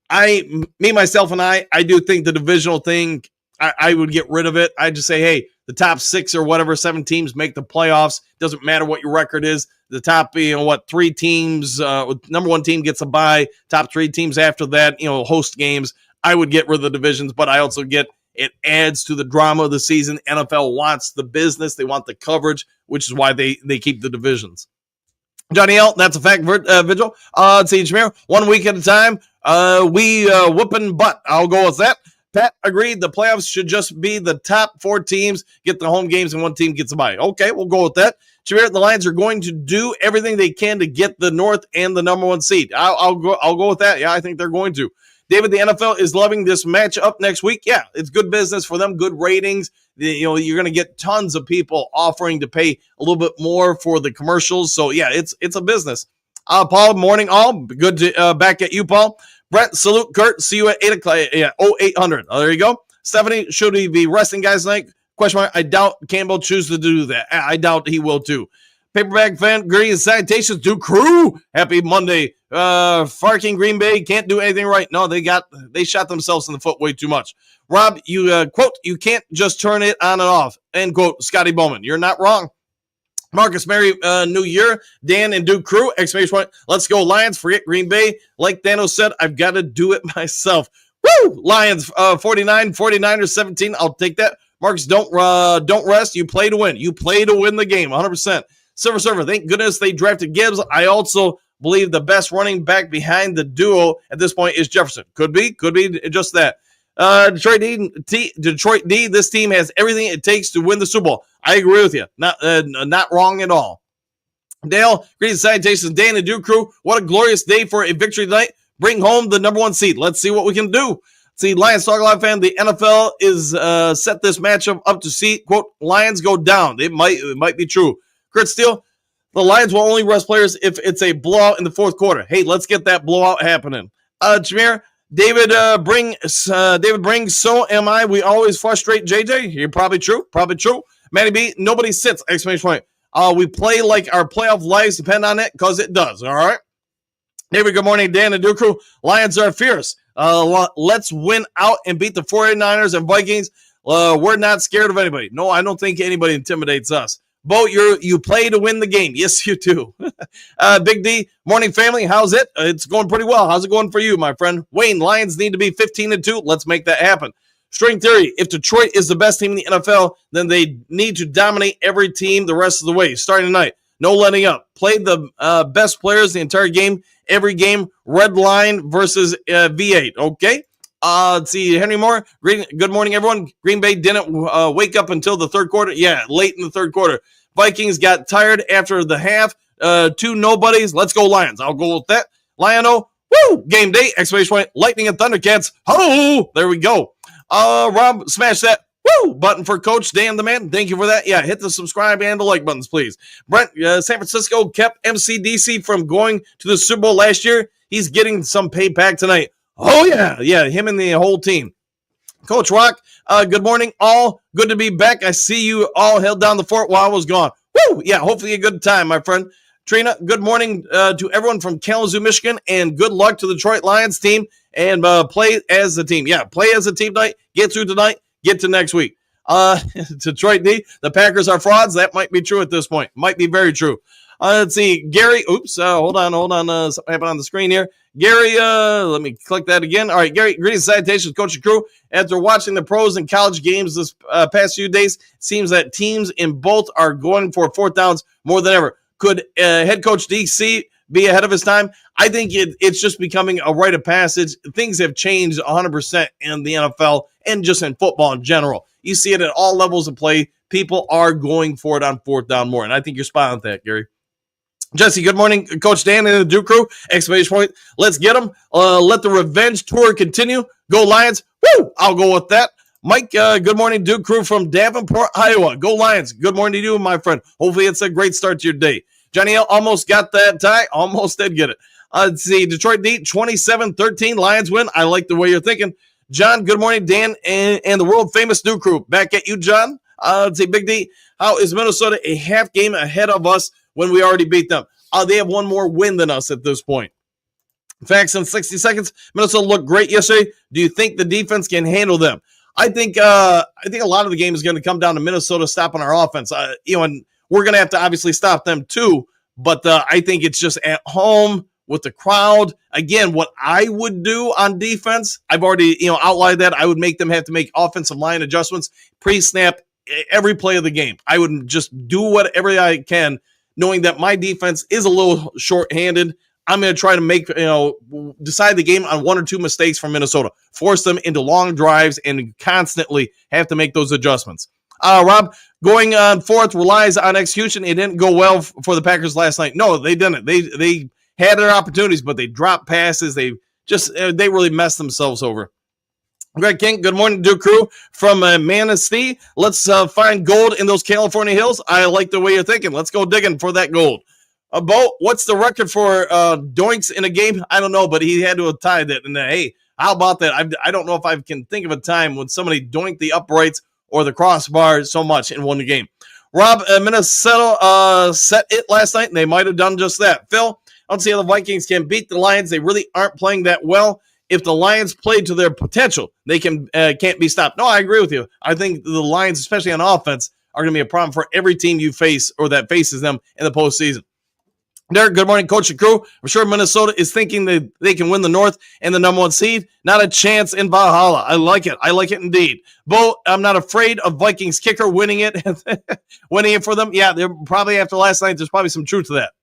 Myself, I do think the divisional thing, I would get rid of it. I'd just say, hey, the top 6 or whatever, 7 teams make the playoffs. Doesn't matter what your record is. The top, 3 teams, number 1 team gets a bye. Top 3 teams after that, host games. I would get rid of the divisions, but I also get it adds to the drama of the season. NFL wants the business. They want the coverage, which is why they keep the divisions. Johnny L, that's a fact, Vigil. Let's see, Jameer, 1 week at a time. We whooping butt. I'll go with that. Pat agreed the playoffs should just be the top 4 teams get the home games and 1 team gets a bye. Okay, we'll go with that. Jameer, the Lions are going to do everything they can to get the North and the number 1 seed. I'll go with that. Yeah, I think they're going to. David, the NFL is loving this matchup next week. Yeah, it's good business for them, good ratings. You're going to get tons of people offering to pay a little bit more for the commercials. So, yeah, it's a business. Paul, morning all. Good to back at you, Paul. Brett, salute. Kurt, see you at 8 o'clock. Yeah, 0800. Oh, there you go. Stephanie, should he be resting guys tonight? Question mark. I doubt Campbell chooses to do that. I doubt he will too. Paperback fan, greetings, salutations to crew. Happy Monday. Farking Green Bay can't do anything right. No, they shot themselves in the foot way too much. Rob, you quote, you can't just turn it on and off. End quote, Scotty Bowman. You're not wrong. Marcus, Merry New Year. Dan and Duke crew, exclamation point. Let's go Lions, forget Green Bay. Like Thanos said, I've got to do it myself. Woo! Lions 49, 49ers 17. I'll take that. Marcus, don't rest. You play to win. You play to win the game, 100%. Silver Server, thank goodness they drafted Gibbs. I also believe the best running back behind the duo at this point is Jefferson. Could be just that. Detroit D, this team has everything it takes to win the Super Bowl. I agree with you. Not wrong at all. Dale, greetings, salutations, Dan and Duke crew. What a glorious day for a victory tonight. Bring home the number 1 seed. Let's see what we can do. See, Lions Talk Live fan, the NFL is set this matchup up to see, quote, Lions go down. It might be true. Kurt Steele, the Lions will only rest players if it's a blowout in the 4th quarter. Hey, let's get that blowout happening. Jameer, David brings, so am I. We always frustrate JJ. You're probably true. Matty B, nobody sits, exclamation point. We play like our playoff lives depend on it because it does, all right? David, good morning, Dan and Duke crew. Lions are fierce. Let's win out and beat the 49ers and Vikings. We're not scared of anybody. No, I don't think anybody intimidates us. Bo, you play to win the game. Yes, you do. Big D, morning family. How's it? It's going pretty well. How's it going for you, my friend? Wayne, Lions need to be 15-2. Let's make that happen. String theory, if Detroit is the best team in the NFL, then they need to dominate every team the rest of the way. Starting tonight, no letting up. Play the best players the entire game, every game. Red line versus V8, okay? Let's see, Henry Moore. Good morning, everyone. Green Bay didn't wake up until the 3rd quarter. Yeah, late in the 3rd quarter. Vikings got tired after the half. 2 nobodies. Let's go Lions. I'll go with that. Lion-O. Woo! Game day! Exclamation point. Lightning and Thundercats. Oh! There we go. Rob, smash that woo button for Coach Dan the man. Thank you for that. Yeah, hit the subscribe and the like buttons, please. Brent, San Francisco kept MCDC from going to the Super Bowl last year. He's getting some payback tonight. Oh, yeah. Yeah, him and the whole team. Coach Rock, good morning, all. Good to be back. I see you all held down the fort while I was gone. Woo! Yeah, hopefully a good time, my friend. Trina, good morning to everyone from Kalamazoo, Michigan, and good luck to the Detroit Lions team, and play as a team. Yeah, play as a team tonight. Get through tonight. Get to next week. Detroit D, the Packers are frauds. That might be true at this point. Might be very true. Let's see. Gary, hold on. Something happened on the screen here. Gary, let me click that again. All right, Gary, greetings, salutations, coach and crew. After watching the pros and college games this past few days, it seems that teams in both are going for 4th downs more than ever. Could head coach DC be ahead of his time? I think it's just becoming a rite of passage. Things have changed 100% in the NFL and just in football in general. You see it at all levels of play. People are going for it on 4th down more, and I think you're spot on that, Gary. Jesse, good morning, Coach Dan and the Duke crew. Exclamation point. Let's get them. Let the revenge tour continue. Go Lions. Woo! I'll go with that. Mike, good morning, Duke crew from Davenport, Iowa. Go Lions. Good morning to you, my friend. Hopefully it's a great start to your day. Johnny L almost got that tie. Almost did get it. Let's see. Detroit D, 27-13. Lions win. I like the way you're thinking. John, good morning, Dan, and the world-famous Duke crew. Back at you, John. Let's see, Big D. How is Minnesota a half game ahead of us when we already beat them? They have one more win than us at this point. Facts in 60 seconds. Minnesota looked great yesterday. Do you think the defense can handle them? I think a lot of the game is going to come down to Minnesota stopping our offense. And we're going to have to obviously stop them too. But I think it's just at home with the crowd. Again, what I would do on defense, I've already outlined that. I would make them have to make offensive line adjustments pre-snap every play of the game. I would just do whatever I can, knowing that my defense is a little short-handed. I'm going to try to make, decide the game on one or two mistakes from Minnesota, force them into long drives and constantly have to make those adjustments. Rob, going on fourth relies on execution. It didn't go well for the Packers last night. No, they didn't. They had their opportunities, but they dropped passes. They really messed themselves over. Greg King, good morning, Duke Crew from Manistee. Let's find gold in those California hills. I like the way you're thinking. Let's go digging for that gold. Bo, what's the record for doinks in a game? I don't know, but he had to have tied it. And hey, how about that? I don't know if I can think of a time when somebody doinked the uprights or the crossbar so much in one game. Rob, Minnesota set it last night, and they might have done just that. Phil, I don't see how the Vikings can beat the Lions. They really aren't playing that well. If the Lions played to their potential, they can't be stopped. No, I agree with you. I think the Lions, especially on offense, are going to be a problem for every team you face or that faces them in the postseason. Derek, good morning, Coach and crew. I'm sure Minnesota is thinking that they can win the North and the number one seed. Not a chance in Valhalla. I like it. I like it indeed. Bo, I'm not afraid of Vikings kicker winning it for them. Yeah, they're probably after last night, there's probably some truth to that.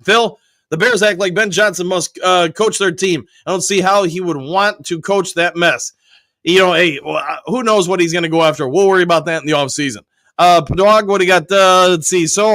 Phil, the Bears act like Ben Johnson must coach their team. I don't see how he would want to coach that mess. Hey, who knows what he's going to go after. We'll worry about that in the offseason. Padog, what do you got? Let's see. So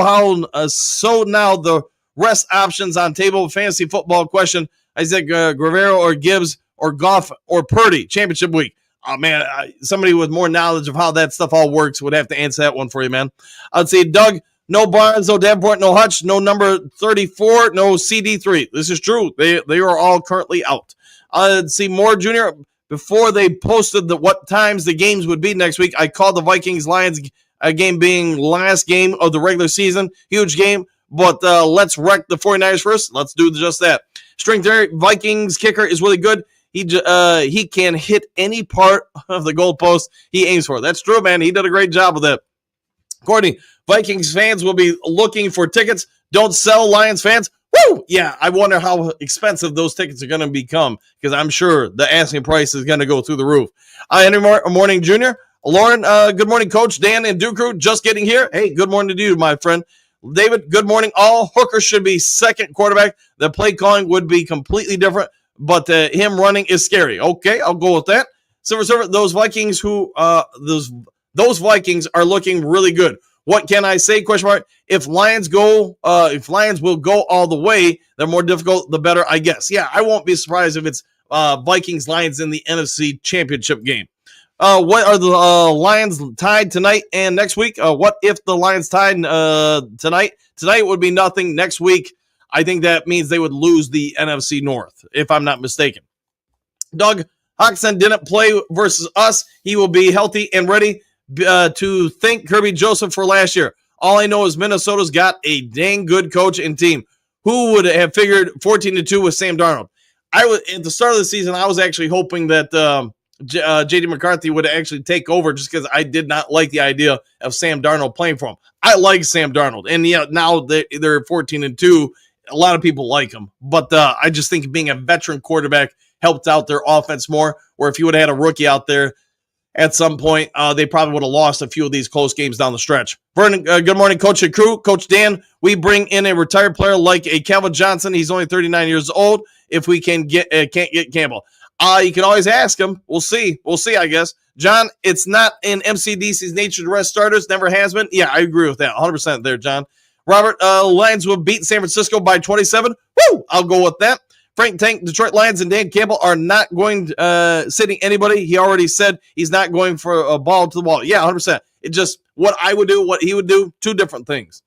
now the rest options on table. Fantasy football question. Isaac Guerrero or Gibbs or Goff or Purdy championship week. Oh, man, somebody with more knowledge of how that stuff all works would have to answer that one for you, man. I'd say Doug, no Barnes, no Davenport, no Hutch, no number 34, no CD3. This is true. They are all currently out. I'd see Moore Jr. Before they posted what times the games would be next week, I called the Vikings-Lions game being last game of the regular season. Huge game, but let's wreck the 49ers first. Let's do just that. String theory, Vikings kicker is really good. He can hit any part of the goalpost he aims for. That's true, man. He did a great job with that. Courtney, Vikings fans will be looking for tickets. Don't sell, Lions fans. Woo! Yeah, I wonder how expensive those tickets are going to become because I'm sure the asking price is going to go through the roof. Henry Morning Jr., Lauren, good morning, Coach. Dan and Duke Crew, just getting here. Hey, good morning to you, my friend. David, good morning. All Hooker should be second quarterback. The play calling would be completely different, but him running is scary. Okay, I'll go with that. Silver, those Vikings those Vikings are looking really good. What can I say? Question mark. If Lions will go all the way, the more difficult, the better, I guess. Yeah, I won't be surprised if it's Vikings Lions in the NFC Championship game. What are the Lions tied tonight and next week? What if the Lions tied tonight? Tonight would be nothing. Next week, I think that means they would lose the NFC North, if I'm not mistaken. Doug Hawkinson didn't play versus us. He will be healthy and ready to thank Kirby Joseph for last year. All I know is Minnesota's got a dang good coach and team. Who would have figured 14-2 with Sam Darnold? At the start of the season, I was actually hoping that J.D. McCarthy would actually take over just because I did not like the idea of Sam Darnold playing for him. I like Sam Darnold, and now they're 14-2. A lot of people like him, but I just think being a veteran quarterback helped out their offense more. Or if you would have had a rookie out there at some point, they probably would have lost a few of these close games down the stretch. Vernon, good morning, Coach and crew. Coach Dan, we bring in a retired player like a Calvin Johnson. He's only 39 years old. If we can't get Campbell. You can always ask him. We'll see, I guess. John, it's not in MCDC's nature to rest starters. Never has been. Yeah, I agree with that. 100% there, John. Robert, Lions will beat San Francisco by 27. Woo! I'll go with that. Frank Tank, Detroit Lions, and Dan Campbell are not going sitting anybody. He already said he's not going for a ball to the wall. Yeah, 100%. It just what I would do, what he would do, two different things.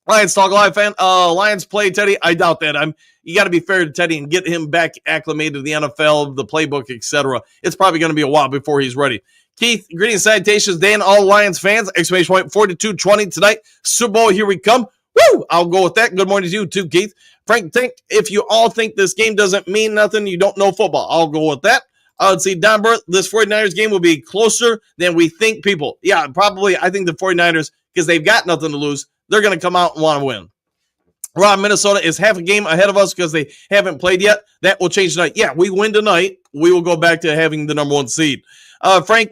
Lions Talk Live fan. Lions play Teddy. I doubt that. You got to be fair to Teddy and get him back acclimated to the NFL, the playbook, etc. It's probably going to be a while before he's ready. Keith, greetings, salutations, Dan, all Lions fans. Exclamation point 42-20 tonight. Super Bowl, here we come. Woo! I'll go with that. Good morning to you too, Keith. Frank, if you all think this game doesn't mean nothing, you don't know football. I'll go with that. Let's see, Don Burt, this 49ers game will be closer than we think, people. Yeah, probably. I think the 49ers, because they've got nothing to lose, they're going to come out and want to win. Rob, Minnesota is half a game ahead of us because they haven't played yet. That will change tonight. Yeah, we win tonight. We will go back to having the number one seed. Frank, Frank,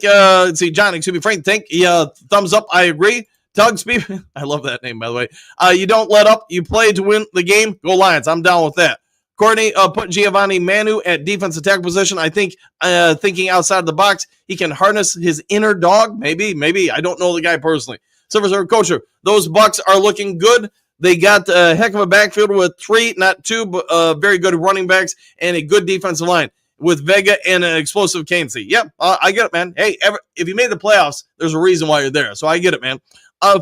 thumbs up. I agree. Doug Speed, I love that name, by the way. You don't let up. You play to win the game. Go Lions. I'm down with that. Courtney, put Giovanni Manu at defense attack position. I think thinking outside the box, he can harness his inner dog. Maybe. I don't know the guy personally. Silver Surfer Coacher, those Bucks are looking good. They got a heck of a backfield with 3, not 2, but very good running backs and a good defensive line with Vega and an explosive Campbell'S. Yep, I get it, man. Hey, if you made the playoffs, there's a reason why you're there. So I get it, man.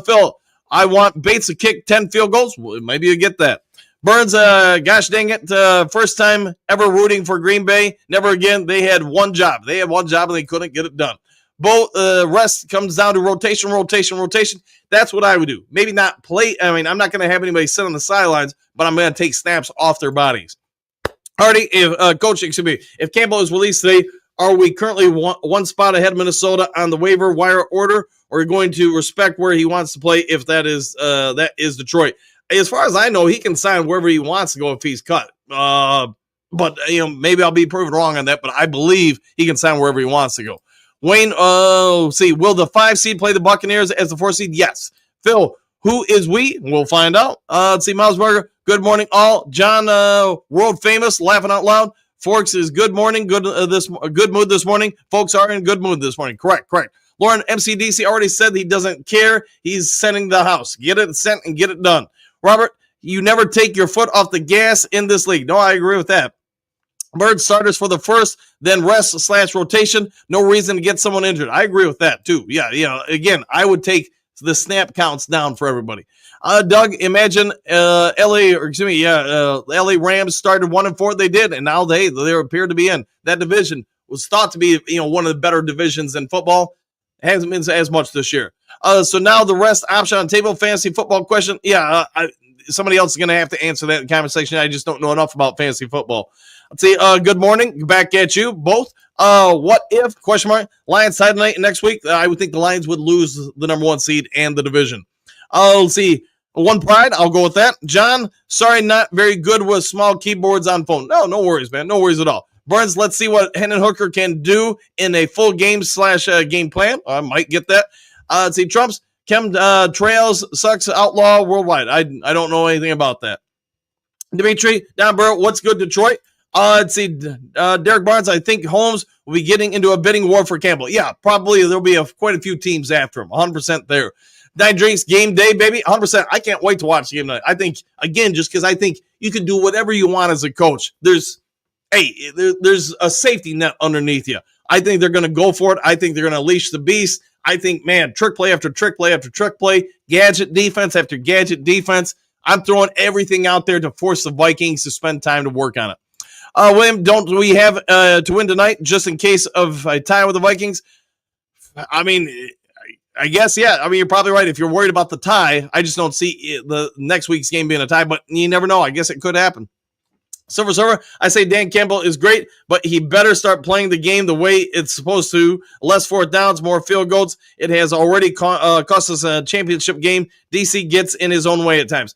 Phil, I want Bates to kick 10 field goals. Well, maybe you get that. Burns, gosh dang it, first time ever rooting for Green Bay. Never again. They had one job. And they couldn't get it done. Both rest comes down to rotation. That's what I would do. Maybe not play. I mean, I'm not going to have anybody sit on the sidelines, but I'm going to take snaps off their bodies. Hardy, if Campbell is released today, are we currently one spot ahead of Minnesota on the waiver wire order, or are we going to respect where he wants to play if that is Detroit? As far as I know, he can sign wherever he wants to go if he's cut. But maybe I'll be proven wrong on that, but I believe he can sign wherever he wants to go. Wayne, will the 5 seed play the Buccaneers as the 4 seed? Yes. Phil, who is we? We'll find out. Let's see, Mausberger, good morning all. John, world famous, laughing out loud. Forks is good morning, good mood this morning. Folks are in good mood this morning. Correct. Lauren, MCDC already said he doesn't care. He's sending the house. Get it sent and get it done. Robert, you never take your foot off the gas in this league. No, I agree with that. Bird starters for the first, then rest/rotation. No reason to get someone injured. I agree with that too. Yeah. Again, I would take the snap counts down for everybody. Doug, imagine LA Rams started 1-4. They did, and now they appear to be in that division. Was thought to be one of the better divisions in football. Hasn't been as much this year. So now the rest option on table. Fantasy football question. Yeah, somebody else is going to have to answer that in the comment section. I just don't know enough about fantasy football. Let's see. Good morning. Back at you both. What if, ? Lions tie tonight and next week? I would think the Lions would lose the number 1 seed and the division. Let's see. One pride. I'll go with that. John, sorry, not very good with small keyboards on phone. No worries, man. No worries at all. Burns, let's see what Hendon Hooker can do in a full game / game plan. I might get that. Let's see. Trump's Chem Trails sucks outlaw worldwide. I don't know anything about that. Dimitri, Don Burrow, what's good, Detroit? Let's see. Derek Barnes, I think Holmes will be getting into a bidding war for Campbell. Yeah, probably there'll be quite a few teams after him. 100% there. Nine Drinks game day, baby. 100%. I can't wait to watch the game tonight. I think, again, just because I think you can do whatever you want as a coach. There's a safety net underneath you. I think they're going to go for it. I think they're going to unleash the beast. I think, man, trick play after trick play after trick play, gadget defense after gadget defense. I'm throwing everything out there to force the Vikings to spend time to work on it. William, don't we have to win tonight just in case of a tie with the Vikings? I mean, I guess, yeah. I mean, you're probably right. If you're worried about the tie, I just don't see the next week's game being a tie, but you never know. I guess it could happen. Silver Server, I say Dan Campbell is great, but he better start playing the game the way it's supposed to. Less 4th downs, more field goals. It has already cost us a championship game. DC gets in his own way at times.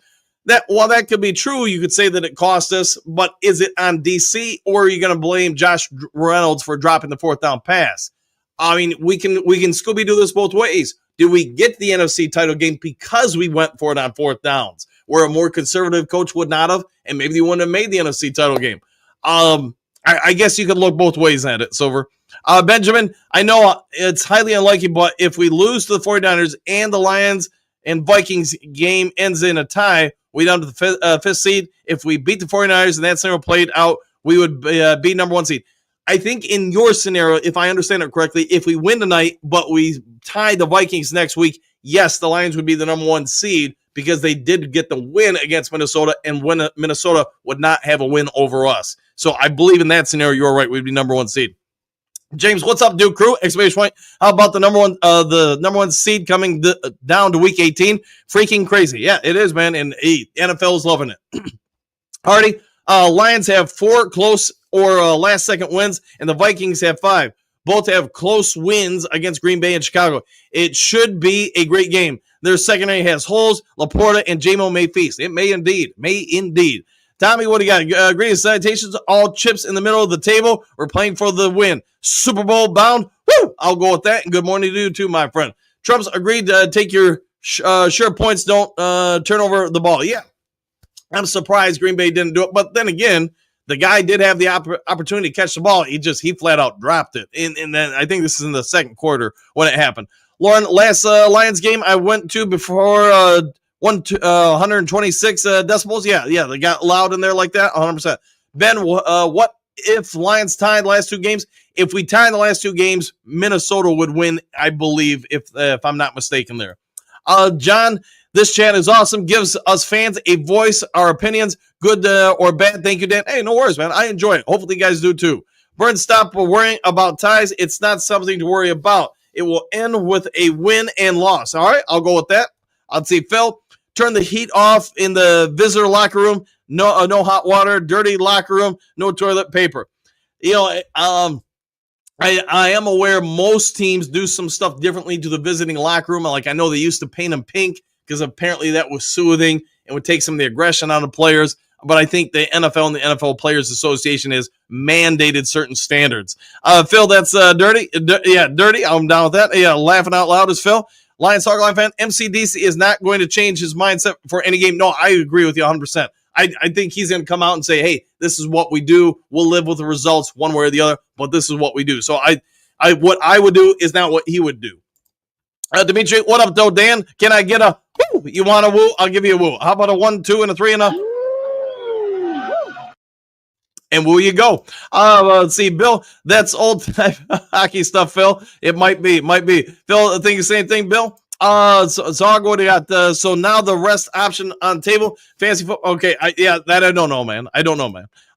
While that could be true, you could say that it cost us, but is it on DC, or are you going to blame Josh Reynolds for dropping the 4th down pass? I mean, we can Scooby-Doo this both ways. Did we get the NFC title game because we went for it on 4th downs, where a more conservative coach would not have, and maybe they wouldn't have made the NFC title game? I guess you could look both ways at it, Silver. Benjamin, I know it's highly unlikely, but if we lose to the 49ers and the Lions and Vikings game ends in a tie, we down to the 5th seed. If we beat the 49ers and that scenario played out, we would be number 1 seed. I think in your scenario, if I understand it correctly, if we win tonight, but we tie the Vikings next week, yes, the Lions would be the number 1 seed because they did get the win against Minnesota, and when Minnesota would not have a win over us. So I believe in that scenario, you're right. We'd be number 1 seed. James, what's up, Duke Crew? Exclamation point. How about the number one seed coming down to week 18? Freaking crazy. Yeah, it is, man. And NFL is loving it. Hardy, Lions have 4 close or last-second wins, and the Vikings have 5. Both have close wins against Green Bay and Chicago. It should be a great game. Their secondary has holes. Laporta and J-Mo may feast. It may indeed. Tommy, what do you got? Greetings, salutations. All chips in the middle of the table. We're playing for the win. Super Bowl bound. Woo! I'll go with that. And good morning to you too, my friend. Trump's agreed to take your Sure, points don't turn over the ball. Yeah, I'm surprised Green Bay didn't do it. But then again, the guy did have the opportunity to catch the ball. He flat out dropped it. And then I think this is in the second quarter when it happened. Lauren, last Lions game I went to before 126 decibels. Yeah, they got loud in there like that, 100%. Ben, what if Lions tied the last two games? If we tied the last two games, Minnesota would win, I believe, if I'm not mistaken there. John, this chat is awesome. Gives us fans a voice, our opinions, good or bad. Thank you, Dan. Hey, no worries, man. I enjoy it. Hopefully you guys do too. Burn, stop worrying about ties. It's not something to worry about. It will end with a win and loss. All right, I'll go with that. I'll see Phil. Turn the heat off in the visitor locker room. No hot water. Dirty locker room. No toilet paper. You know, I am aware most teams do some stuff differently to the visiting locker room. Like I know they used to paint them pink because apparently that was soothing and would take some of the aggression out of players. But I think the NFL and the NFL Players Association has mandated certain standards. Phil, that's dirty. Dirty. I'm down with that. Yeah, laughing out loud is Phil. Lions Talk Live fan. MCDC is not going to change his mindset for any game. No, I agree with you 100%. I think he's going to come out and say, hey, this is what we do. We'll live with the results one way or the other, but this is what we do. So what I would do is not what he would do. Dimitri, what up, though, Dan? Can I get a woo? You want a woo? I'll give you a woo. How about a 1, 2, and a 3 and a and woo you go. Let's see, Bill, that's old type hockey stuff, Phil. It might be. Phil, I think the same thing, Bill. So I'll go to that. So now the rest option on the table. Fantasy football. Okay, that I don't know, man.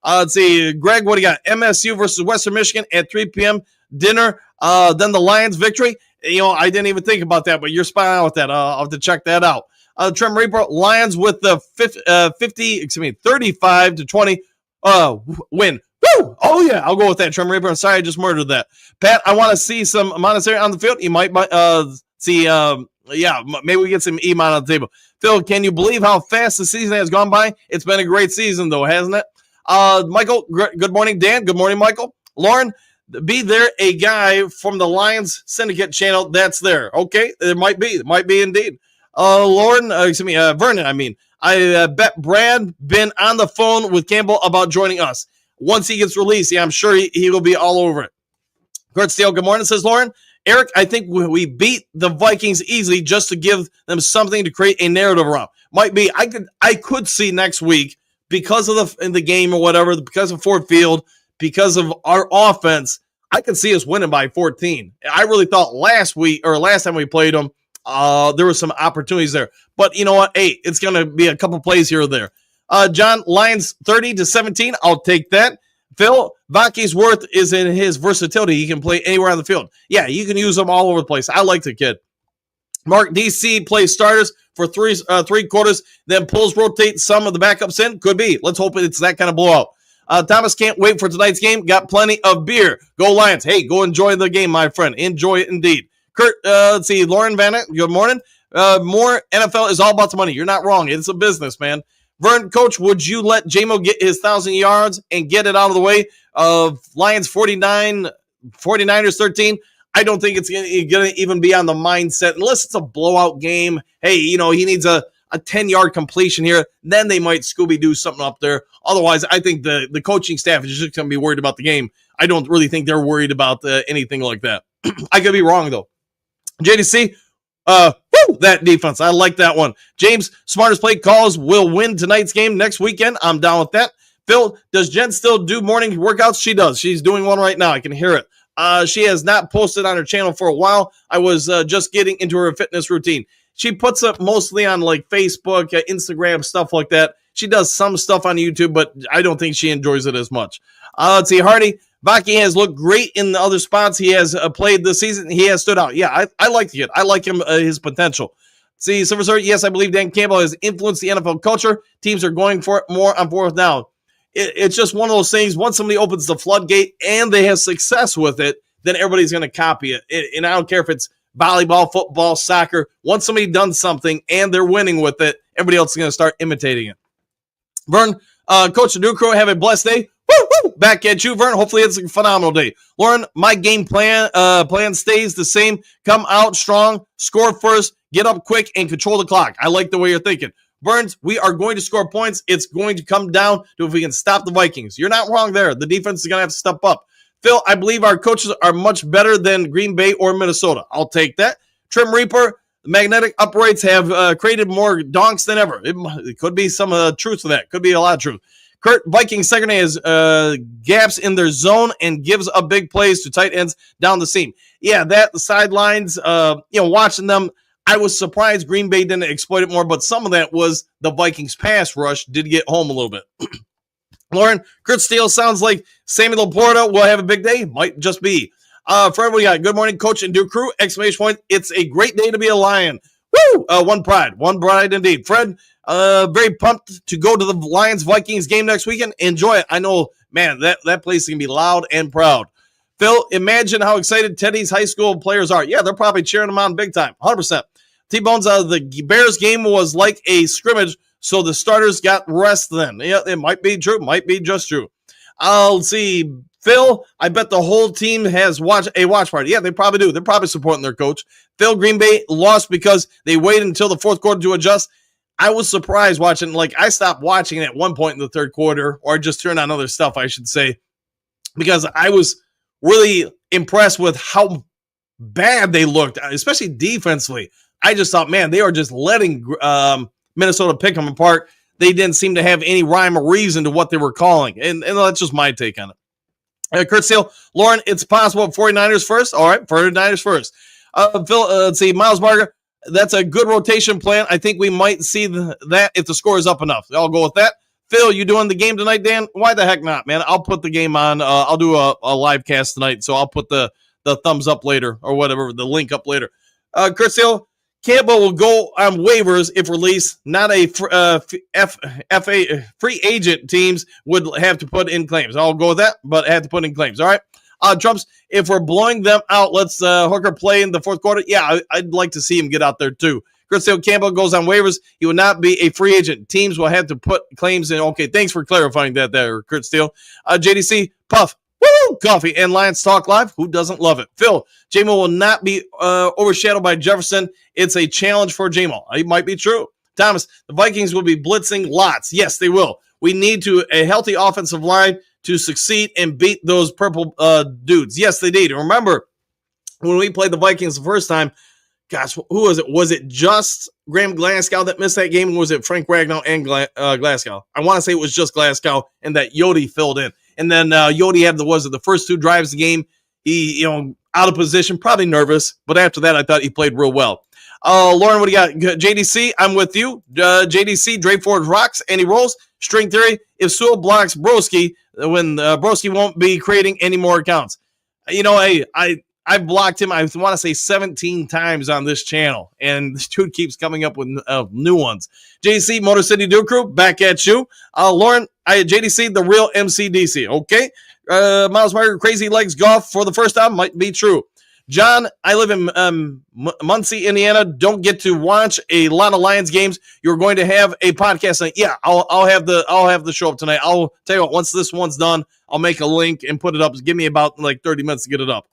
Let's see, Greg, what do you got? MSU versus Western Michigan at 3 p.m. dinner. Then the Lions victory. You know, I didn't even think about that, but you're spot on with that. I'll have to check that out. Trem Reaper, Lions with the 35-20 win. Woo! Oh, yeah, I'll go with that, Trem Reaper. I'm sorry, I just murdered that. Pat, I want to see some monetary on the field. You might see, maybe we get some E-Mon on the table. Phil, can you believe how fast the season has gone by? It's been a great season, though, hasn't it? Michael, good morning, Dan. Good morning, Michael. Lauren, be there a guy from the Lions Syndicate channel that's there. Okay, there might be indeed. Vernon, I bet Brad been on the phone with Campbell about joining us. Once he gets released, I'm sure he will be all over it. Kurt Steele, good morning, says Lauren. Eric, I think we beat the Vikings easily just to give them something to create a narrative around. Might be. I could see next week because of the game or whatever, because of Ford Field, because of our offense, I could see us winning by 14. I really thought last time we played them, there were some opportunities there. But you know what? Hey, it's going to be a couple plays here or there. John, Lions 30-17. I'll take that. Phil, Vaki's worth is in his versatility. He can play anywhere on the field. Yeah, you can use him all over the place. I like the kid. Mark, DC plays starters for three quarters, then rotate some of the backups in. Could be. Let's hope it's that kind of blowout. Thomas can't wait for tonight's game. Got plenty of beer. Go Lions. Hey, go enjoy the game, my friend. Enjoy it indeed. Kurt, let's see. Lauren Vanna, good morning. More NFL is all about the money. You're not wrong. It's a business, man. Vern, Coach, would you let J-Mo get his 1,000 yards and get it out of the way of Lions 49, 49ers 13? I don't think it's going to even be on the mindset unless it's a blowout game. Hey, you know, he needs a 10-yard completion here. Then they might Scooby-Doo something up there. Otherwise, I think the coaching staff is just going to be worried about the game. I don't really think they're worried about anything like that. I could be wrong, though. JDC, that defense. I like that one. James, smartest play calls will win tonight's game next weekend. I'm down with that. Phil, does Jen still do morning workouts? She does. She's doing one right now. I can hear it. She has not posted on her channel for a while. I was just getting into her fitness routine. She puts up mostly on like Facebook, Instagram, stuff like that. She does some stuff on YouTube, but I don't think she enjoys it as much. Let's see, Hardy. Vaki has looked great in the other spots he has played this season. He has stood out. Yeah, I like the kid. I like him, his potential. See, Silver Sir, yes, I believe Dan Campbell has influenced the NFL culture. Teams are going for it more on fourth down. It's just one of those things. Once somebody opens the floodgate and they have success with it, then everybody's going to copy it. And I don't care if it's volleyball, football, soccer. Once somebody done something and they're winning with it, everybody else is going to start imitating it. Vern, Coach the New Crew, have a blessed day. Woo, woo! back at you, Vern. Hopefully it's a phenomenal day. Lauren, my game plan stays the same. Come out strong, score first, get up quick, and control the clock. I like the way you're thinking. Burns, we are going to score points. It's going to come down to if we can stop the Vikings. You're not wrong there. The defense is going to have to step up. Phil, I believe our coaches are much better than Green Bay or Minnesota. I'll take that. Trim Reaper, the magnetic uprights have created more donks than ever. It could be some truth to that. Could be a lot of truth. Kurt, Vikings secondary has gaps in their zone and gives up big plays to tight ends down the seam. Yeah, the sidelines, watching them, I was surprised Green Bay didn't exploit it more, but some of that was the Vikings pass rush did get home a little bit. Lauren, Kurt Steele sounds like Sammy Laporta will have a big day. Might just be. Fred, we got good morning, coach and Duke crew. Exclamation point. It's a great day to be a Lion. Woo! One pride indeed. Fred, very pumped to go to the Lions-Vikings game next weekend. Enjoy it. I know, man, that place is going to be loud and proud. Phil, imagine how excited Teddy's high school players are. Yeah, they're probably cheering them on big time. 100%. T-Bones, the Bears game was like a scrimmage, so the starters got rest then. Yeah, it might be true. Might be just true. I'll see. Phil, I bet the whole team has a watch party. Yeah, they probably do. They're probably supporting their coach. Phil, Green Bay lost because they waited until the fourth quarter to adjust. I was surprised watching. I stopped watching at one point in the third quarter, or just turned on other stuff, I should say, because I was really impressed with how bad they looked, especially defensively. I just thought, man, they are just letting Minnesota pick them apart. They didn't seem to have any rhyme or reason to what they were calling. And that's just my take on it. Kurt Steele, Lauren, it's possible 49ers first. All right, 49ers first. Phil, let's see, Miles Barger, that's a good rotation plan. I think we might see that if the score is up enough. I'll go with that. Phil, you doing the game tonight, Dan? Why the heck not, man? I'll put the game on. I'll do a live cast tonight, so I'll put the thumbs up later or whatever, the link up later. Kurt Steele, Campbell will go on waivers if released. Not a free agent teams would have to put in claims. I'll go with that, but have to put in claims. All right. Trumps, if we're blowing them out, let's Hooker play in the fourth quarter. Yeah, I'd like to see him get out there too. Chris Steele, Campbell goes on waivers. He will not be a free agent. Teams will have to put claims in. Okay, thanks for clarifying that there, Kurt Steele. JDC, Puff, woo, coffee, and Lions Talk Live. Who doesn't love it? Phil, J-Mo will not be overshadowed by Jefferson. It's a challenge for J-Mo. It might be true. Thomas, the Vikings will be blitzing lots. Yes, they will. We need a healthy offensive line to succeed and beat those purple dudes. Yes, they did. Remember, when we played the Vikings the first time, gosh, who was it? Was it just Graham Glasgow that missed that game? Or was it Frank Ragnow and Glasgow? I want to say it was just Glasgow and that Yodi filled in. And then Yodi had the first two drives of the game. He, out of position, probably nervous. But after that, I thought he played real well. Lauren, what do you got? JDC, I'm with you. JDC, Dre Ford rocks and he rolls. String theory, if Sewell blocks Broski, when Broski won't be creating any more accounts. I've blocked him, I want to say 17 times on this channel, and this dude keeps coming up with new ones. JDC, Motor City Duke Crew, back at you. Lauren, JDC, the real MCDC, okay? Miles Margaret, Crazy Legs Golf for the first time, might be true. John, I live in Muncie, Indiana. Don't get to watch a lot of Lions games. You're going to have a podcast night. Yeah, I'll have the show up tonight. I'll tell you what, once this one's done, I'll make a link and put it up. Give me about 30 minutes to get it up.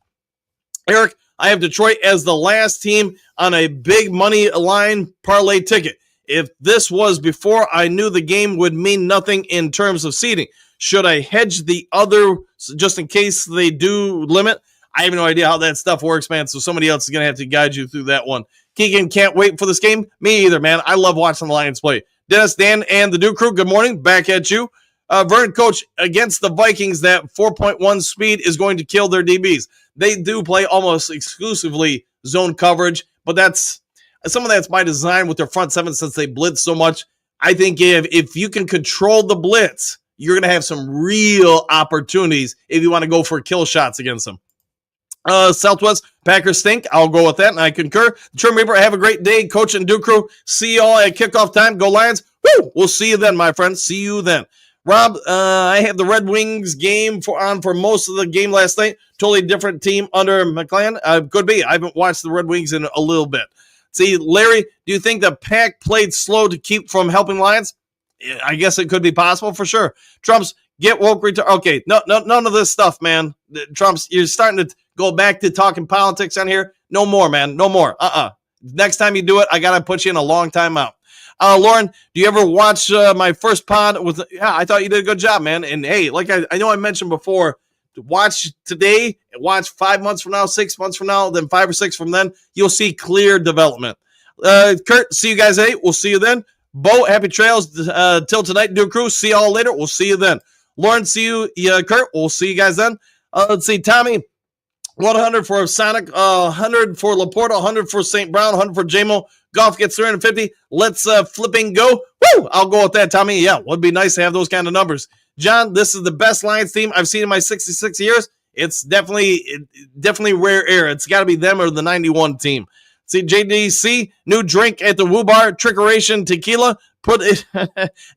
Eric, I have Detroit as the last team on a big money line parlay ticket. If this was before I knew the game would mean nothing in terms of seeding, should I hedge the other just in case they do limit? I have no idea how that stuff works, man, so somebody else is going to have to guide you through that one. Keegan, can't wait for this game. Me either, man. I love watching the Lions play. Dennis, Dan, and the Duke Crew, good morning. Back at you. Vern, coach, against the Vikings, that 4.1 speed is going to kill their DBs. They do play almost exclusively zone coverage, but some of that's by design with their front seven since they blitz so much. I think if you can control the blitz, you're going to have some real opportunities if you want to go for kill shots against them. Southwest Packers stink. I'll go with that, and I concur. Trim Reaper, have a great day, coach and Duke Crew. See y'all at kickoff time. Go Lions. Woo! We'll see you then, my friends. See you then. Rob, I have the Red Wings game on for most of the game last night. Totally different team under McClan. Could be. I haven't watched the Red Wings in a little bit. See, Larry, do you think the Pack played slow to keep from helping Lions? I guess it could be possible for sure. Trump's Get woke, okay, no, none of this stuff, man. Trump's, you're starting to go back to talking politics on here. No more, man. No more. Next time you do it, I got to put you in a long time out. Lauren, do you ever watch my first pod? Yeah, I thought you did a good job, man. And hey, like I know I mentioned before, watch today, watch 5 months from now, 6 months from now, then 5 or 6 from then. You'll see clear development. Kurt, see you guys at 8. We'll see you then. Bo, happy trails till tonight. Do Crew, see you all later. We'll see you then. Lauren, see you. Kurt, we'll see you guys then. Let's see, Tommy. 100 for Sonic, 100 for Laporta, 100 for St. Brown, 100 for JMO. Golf gets 350. Let's flipping go. Woo! I'll go with that, Tommy. Yeah, would be nice to have those kind of numbers. John, this is the best Lions team I've seen in my 66 years. It's definitely rare air. It's got to be them or the 91 team. See, JDC, new drink at the Woo Bar, Trickeration Tequila. Put it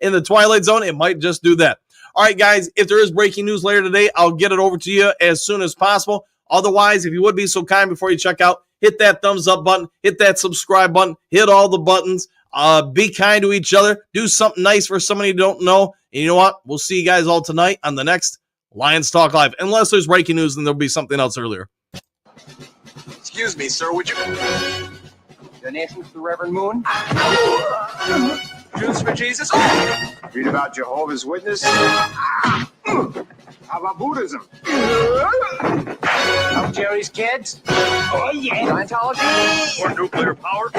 in the Twilight Zone. It might just do that. All right, guys, if there is breaking news later today, I'll get it over to you as soon as possible. Otherwise, if you would be so kind before you check out, hit that thumbs up button, hit that subscribe button, hit all the buttons. Be kind to each other. Do something nice for somebody you don't know. And you know what? We'll see you guys all tonight on the next Lions Talk Live. Unless there's breaking news, then there'll be something else earlier. Excuse me, sir. Would you... Donations to Reverend Moon? Jews for Jesus? Read about Jehovah's Witness? How about Buddhism? Jerry's kids? Oh, yeah. Scientology? Or nuclear power?